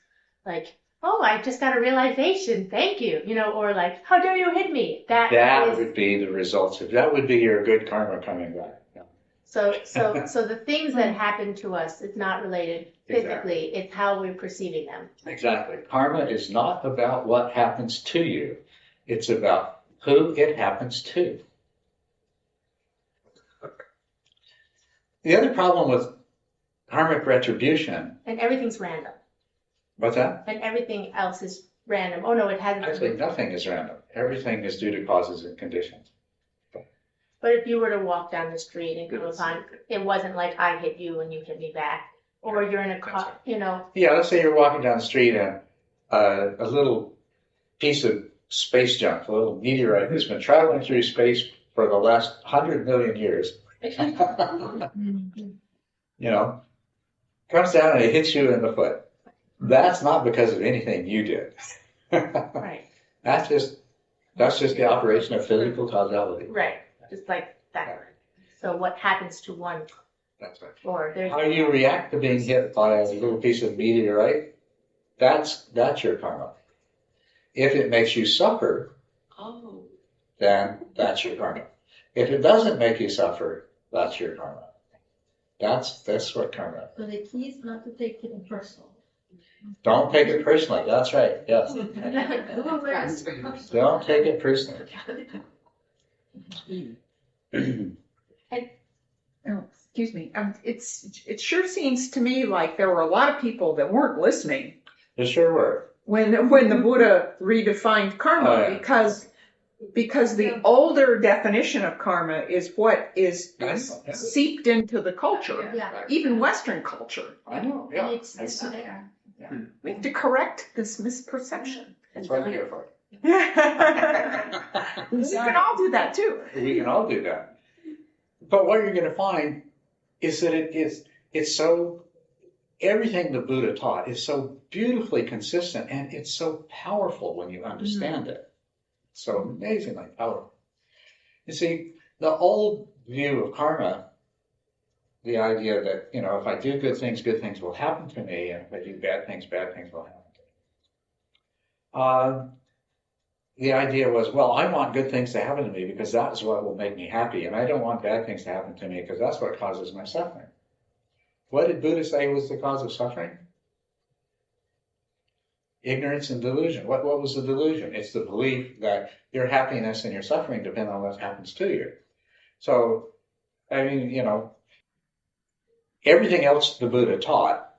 like, oh, I just got a realization, thank you, or like, how dare you hit me? That would be the results of that. Would be your good karma coming back. Yeah. So the things that happen to us, it's not related physically. Exactly. It's how we're perceiving them. Exactly. Karma is not about what happens to you. It's about who it happens to. The other problem with karmic retribution. And everything's random. What's that? And everything else is random. Oh no, it hasn't. Actually, nothing is random. Everything is due to causes and conditions. But if you were to walk down the street and come upon, it wasn't like I hit you and you hit me back, or you're in a car, Yeah, let's say you're walking down the street and a little piece of space junk, a little meteorite has been traveling through space, for the last 100 million years, you know, comes down and it hits you in the foot. That's not because of anything you did. Right. That's just the operation of physical causality. Right. Just like that. So what happens to one, That's right. or there's How you react to being hit by a little piece of meteorite, that's your karma. If it makes you suffer, then that's your karma. If it doesn't make you suffer, that's your karma. That's what karma is. So the key is not to take it personal. Don't take it personally. That's right. Yes. Don't take it personally. Oh, excuse me. It sure seems to me like there were a lot of people that weren't listening It sure were. when the Buddha redefined karma, Oh, yeah. because the older definition of karma is what is seeped into the culture, Yeah. even Western culture. I know. Yeah. It's there. We have to correct this misperception. That's what I'm here for. We can all do that too. We can all do that. But what you're going to find is that it's so, everything the Buddha taught is so beautifully consistent, and it's so powerful when you understand it. So amazingly powerful. You see, the old view of karma, the idea that, you know, if I do good things will happen to me, and if I do bad things will happen to me. The idea was, well, I want good things to happen to me because that's what will make me happy, and I don't want bad things to happen to me because that's what causes my suffering. What did Buddha say was the cause of suffering? Ignorance and delusion. What was the delusion? It's the belief that your happiness and your suffering depend on what happens to you. So, I mean, you know, everything else the Buddha taught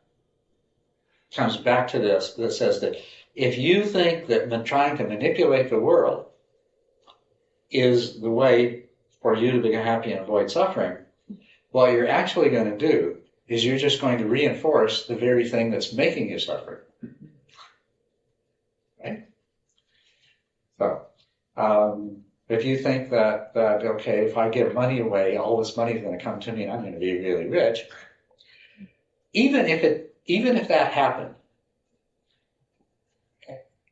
comes back to this that says that if you think that trying to manipulate the world is the way for you to be happy and avoid suffering, what you're actually going to do is you're just going to reinforce the very thing that's making you suffer. Right? So, if you think that okay, if I give money away, all this money is going to come to me and I'm going to be really rich, even if that happened,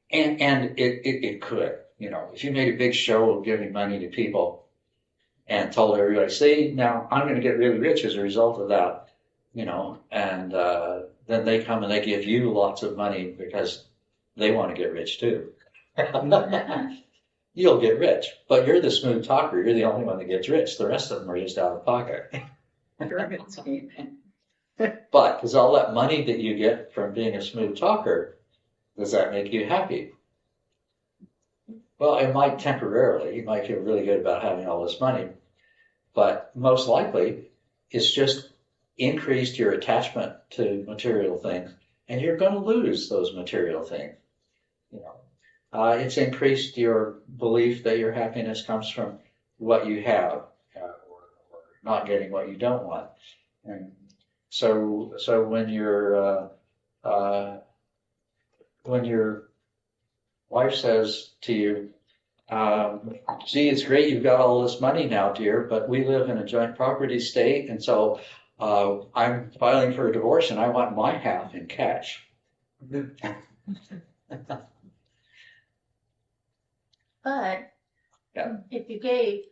and it could, you know, if you made a big show of giving money to people and told everybody, see, now I'm going to get really rich as a result of that, you know, and then they come and they give you lots of money because they want to get rich too. You'll get rich, but you're the smooth talker. You're the only one that gets rich. The rest of them are just out of pocket. Pyramid scheme. But does all that money that you get from being a smooth talker, does that make you happy? Well, it might temporarily. You might feel really good about having all this money, but most likely it's just increased your attachment to material things, and you're going to lose those material things. You know, it's increased your belief that your happiness comes from what you have, or not getting what you don't want. And so when your wife says to you, gee, it's great you've got all this money now, dear, but we live in a joint property state, and so I'm filing for a divorce and I want my half in cash. But Yeah. if you gave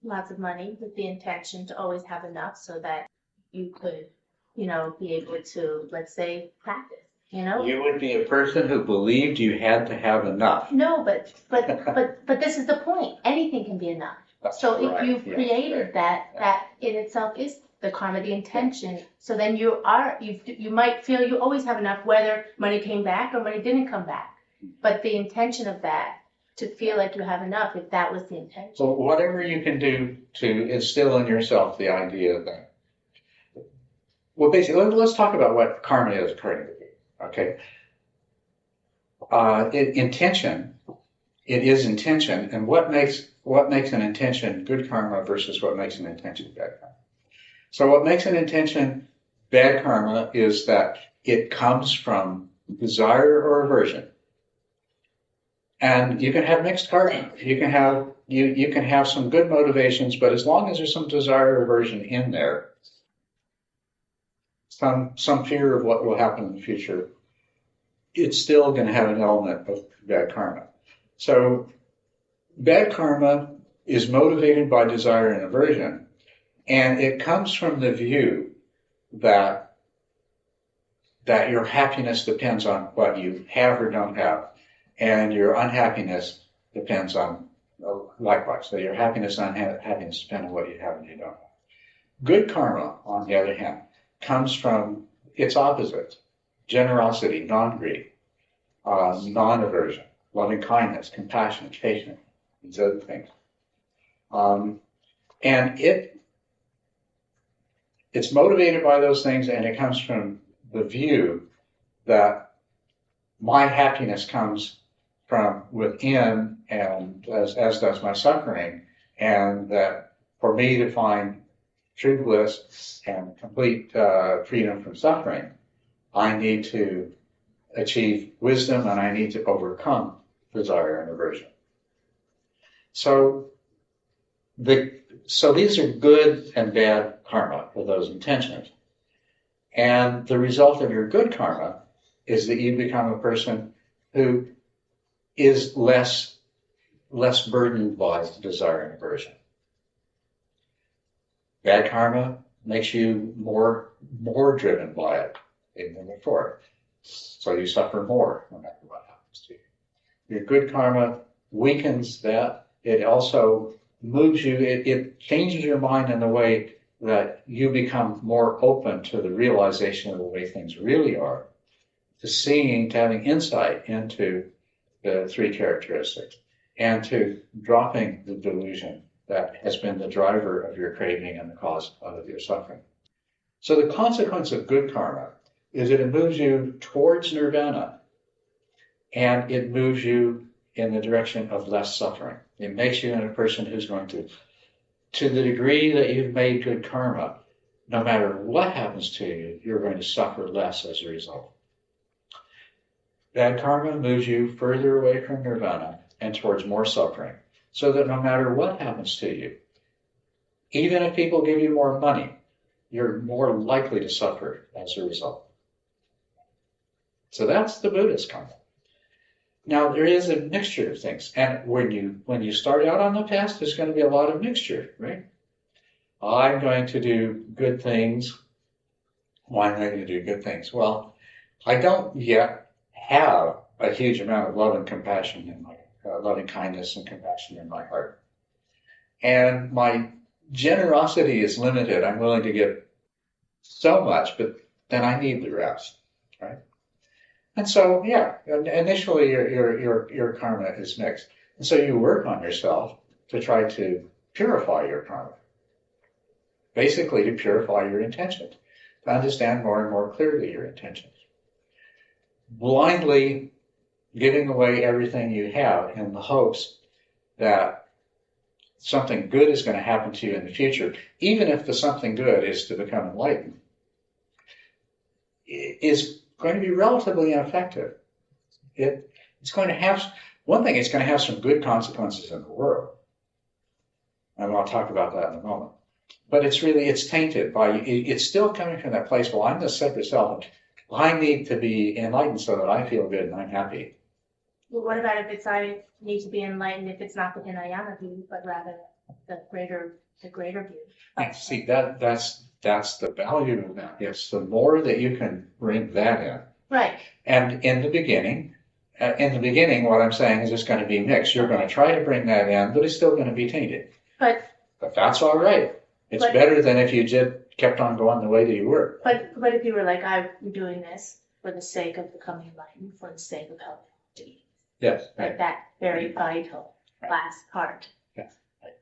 lots of money with the intention to always have enough so that you could, you know, be able to, let's say, practice, you know? You would be a person who believed you had to have enough. No, but this is the point. Anything can be enough. That's So if right, you've yes. created that in itself is the karma, the intention. So then you might feel you always have enough, whether money came back or money didn't come back. But the intention of that, to feel like you have enough, if that was the intention. So whatever you can do to instill in yourself the idea that, well, basically, let's talk about what karma is according to you. Okay. Intention. It is intention, and what makes an intention good karma versus what makes an intention bad karma. So what makes an intention bad karma is that it comes from desire or aversion. And you can have mixed karma. You can have you can have some good motivations, but as long as there's some desire or aversion in there, some fear of what will happen in the future, it's still going to have an element of bad karma. So bad karma is motivated by desire and aversion, and it comes from the view that your happiness depends on what you have or don't have, and your unhappiness depends on likewise. So your happiness and unhappiness depend on what you have and you don't have. Good karma, on the other hand, comes from its opposite: generosity, non-greed, non-aversion, loving kindness, compassion, patience, these other things. And it's motivated by those things, and it comes from the view that my happiness comes from within, and as does my suffering, and that for me to find true bliss and complete freedom from suffering, I need to achieve wisdom and I need to overcome desire and aversion. So these are good and bad karma for those intentions. And the result of your good karma is that you become a person who is less burdened by desire and aversion. Bad karma makes you more driven by it than before. So you suffer more no matter what happens to you. Your good karma weakens that. It also moves you, it changes your mind in a way that you become more open to the realization of the way things really are, to having insight into the three characteristics, and to dropping the delusion that has been the driver of your craving and the cause of your suffering. So the consequence of good karma is that it moves you towards nirvana, and it moves you in the direction of less suffering. It makes you a person who's going to the degree that you've made good karma, no matter what happens to you, you're going to suffer less as a result. Bad karma moves you further away from nirvana and towards more suffering, so that no matter what happens to you, even if people give you more money, you're more likely to suffer as a result. So that's the Buddhist karma. Now, there is a mixture of things, and when you start out on the path, there's going to be a lot of mixture, right? I'm going to do good things. Why am I going to do good things? Well, I don't yet have a huge amount of love and compassion in my loving kindness and compassion in my heart, and my generosity is limited. I'm willing to give so much, but then I need the rest, right? And so, yeah, initially your karma is mixed. And so you work on yourself to try to purify your karma. Basically, to purify your intentions, to understand more and more clearly your intentions. Blindly giving away everything you have in the hopes that something good is going to happen to you in the future, even if the something good is to become enlightened, is going to be relatively ineffective. It's going to have, one thing, it's going to have some good consequences in the world. And I'll talk about that in a moment. But it's tainted by, it's still coming from that place, well, I'm this separate self, and I need to be enlightened so that I feel good and I'm happy. Well, what about if it's I need to be enlightened if it's not the Hinayana view, but rather the greater view? And see, that's the value of that. Yes, the more that you can bring that in. Right. And in the beginning, what I'm saying is it's going to be mixed. You're going to try to bring that in, but it's still going to be tainted. But that's all right. It's better than if you just kept on going the way that you were. But if you were like, I'm doing this for the sake of becoming enlightened, for the sake of helping beings. Yes. Like Right. that very vital last part. Yes. Right.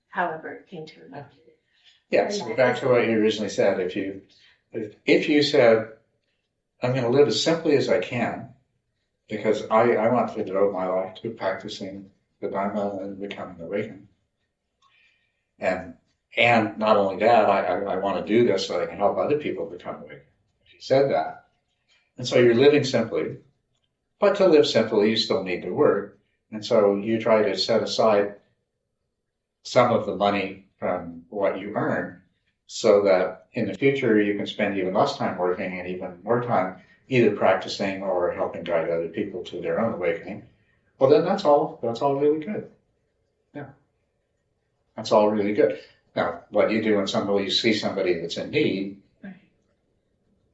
However it came to remember. Yes. So back to what you originally said. If you said, I'm going to live as simply as I can, because I want to devote my life to practicing the Dharma and becoming awakened. And not only that, I want to do this so I can help other people become awakened. If you said that. And so you're living simply, but to live simply, you still need to work. And so you try to set aside some of the money from what you earn so that in the future you can spend even less time working and even more time either practicing or helping guide other people to their own awakening. Well, then that's all really good. Yeah. That's all really good. Now, what you do when you see somebody that's in need,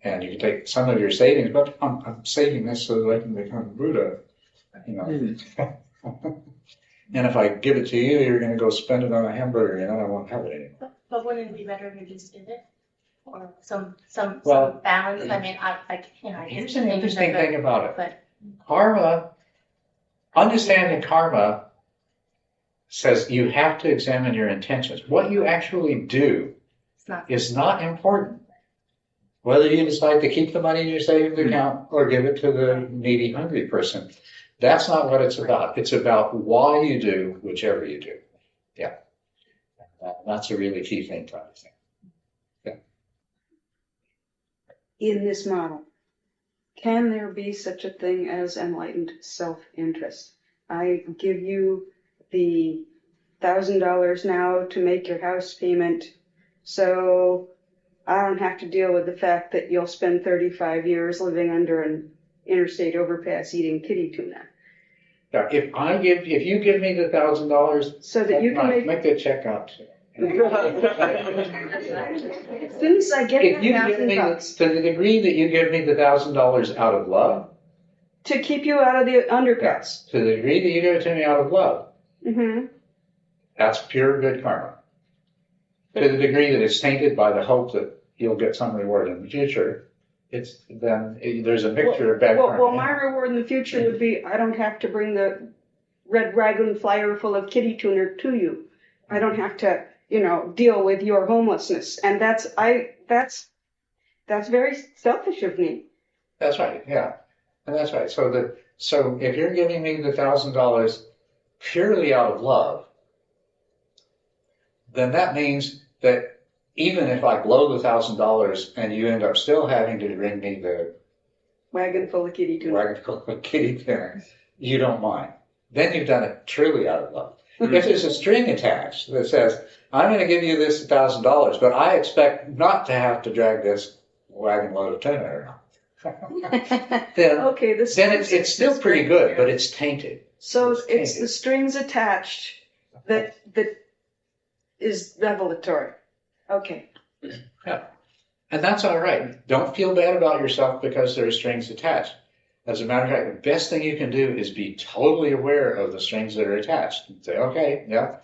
and you can take some of your savings, but I'm saving this so that I can become a Buddha, you know. And if I give it to you, you're going to go spend it on a hamburger, and I won't have it anymore. But wouldn't it be better if you just did it? Or some Well, balance? I mean, I Here's guess an things are interesting good, thing about it. but Karma, understanding karma says you have to examine your intentions. What you actually do it's not. is not important. Whether you decide to keep the money in your savings account or give it to the needy, hungry person, that's not what it's about. It's about why you do whichever you do. Yeah. That's a really key thing to understand. Yeah. In this model, can there be such a thing as enlightened self-interest? I give you the $1,000 now to make your house payment, so I don't have to deal with the fact that you'll spend 35 years living under an interstate overpass eating kitty tuna. Now, if you give me the $1,000, So that you can make the check out. As soon as I get If you that give me $1,000 to the degree that you give me the $1,000 out of love, to keep you out of the underpass. to the degree that you give it to me out of love, Mm-hmm. that's pure good karma. To the degree that it's tainted by the hope that you'll get some reward in the future, there's a mixture of bad karma. Well, my reward in the future would be I don't have to bring the red dragon flyer full of kitty tuna to you. I don't have to, deal with your homelessness, and that's very selfish of me. That's right, yeah, and that's right. So if you're giving me the $1,000 purely out of love, then that means that even if I blow the $1,000 and you end up still having to bring me the Wagon full of kitty tuna. kitty tuna, you don't mind. Then you've done it truly out of love. If there's a string attached that says, I'm going to give you this $1,000, but I expect not to have to drag this wagon load of tuna around. then Okay, it's still pretty good, but it's tainted. So It's it's tainted. the strings attached that is revelatory. Okay. Yeah. And that's all right. Don't feel bad about yourself because there are strings attached. As a matter of fact, the best thing you can do is be totally aware of the strings that are attached. And say, okay, yeah,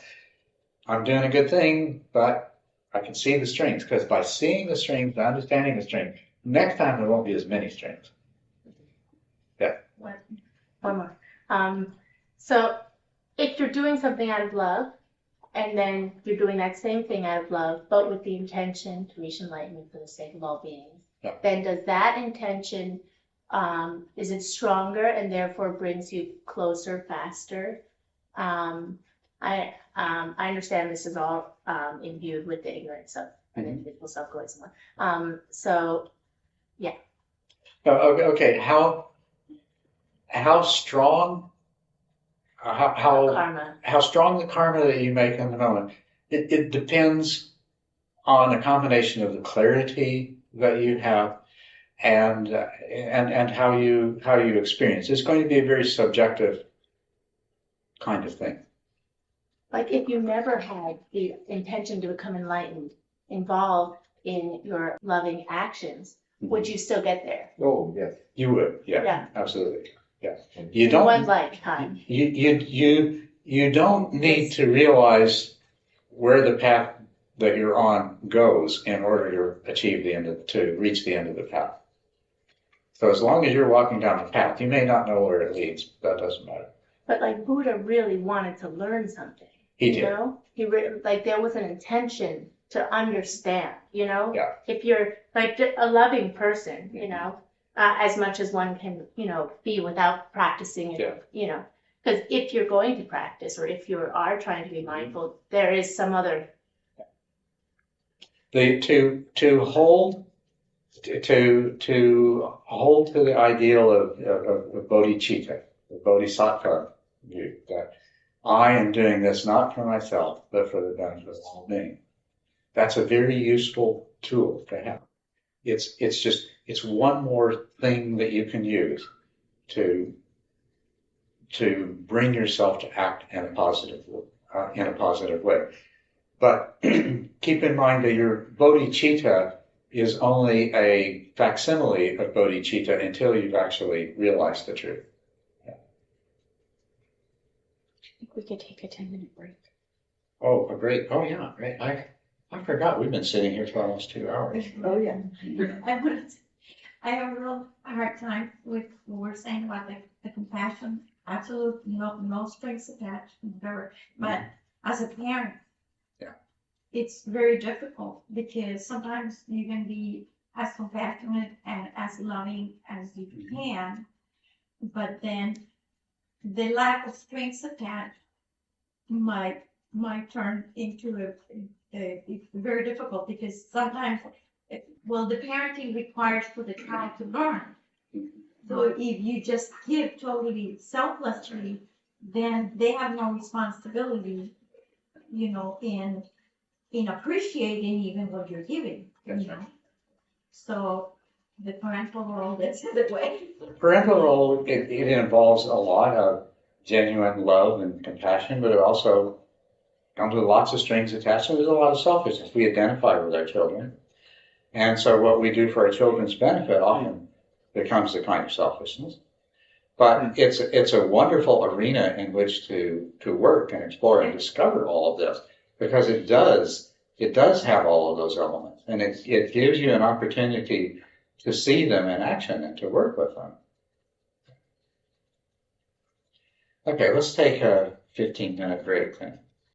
I'm doing a good thing, but I can see the strings. Because by seeing the strings, understanding the strings, next time there won't be as many strings. Yeah. One more. So if you're doing something out of love, and then you're doing that same thing out of love, but with the intention to reach enlightenment for the sake of all beings, Yeah. then does that intention, is it stronger and therefore brings you closer faster? I understand this is all imbued with the ignorance of an individual self-going somewhere. So, yeah. Okay. How strong? Karma. How strong the karma that you make in the moment? It depends on a combination of the clarity that you have and how you experience. It's going to be a very subjective kind of thing. Like if you never had the intention to become enlightened involved in your loving actions, would you still get there? Oh, yes. You would, yeah, Yeah. absolutely, yeah. You In one don't. lifetime. You don't need to realize where the path that you're on goes in order to reach the end of the path. So as long as you're walking down the path, you may not know where it leads, but that doesn't matter. But like Buddha really wanted to learn something. He did. You know? There was an intention to understand, Yeah. If you're like a loving person, as much as one can, be without practicing it, Yeah. Because if you're going to practice or if you are trying to be mindful, there is some other. To hold to the ideal of bodhicitta, the bodhisattva view, that I am doing this not for myself, but for the benefit of all being. That's a very useful tool to have. It's one more thing that you can use to bring yourself to act in a positive way. But keep in mind that your bodhicitta is only a facsimile of bodhicitta until you've actually realized the truth. I think we could take a 10-minute break. Oh, a break. Oh, yeah, right. I forgot. We've been sitting here for almost 2 hours. Oh, yeah. I have a real hard time with what we're saying about the compassion. Absolute, no strings attached, whatever. But as a parent, Yeah. it's very difficult because sometimes you can be as compassionate and as loving as you can, but then the lack of strings attached might turn into it's very difficult because sometimes, the parenting requires for the child to learn. So if you just give totally selflessly, then they have no responsibility, in appreciating even what you're giving, So the parental role is the way. Parental role, it involves a lot of genuine love and compassion, but it also comes with lots of strings attached, and there's a lot of selfishness. We identify with our children. And so what we do for our children's benefit often becomes the kind of selfishness. But it's a wonderful arena in which to work and explore and discover all of this, because it does have all of those elements, and it gives you an opportunity to see them in action and to work with them. Okay, let's take a 15-minute break then.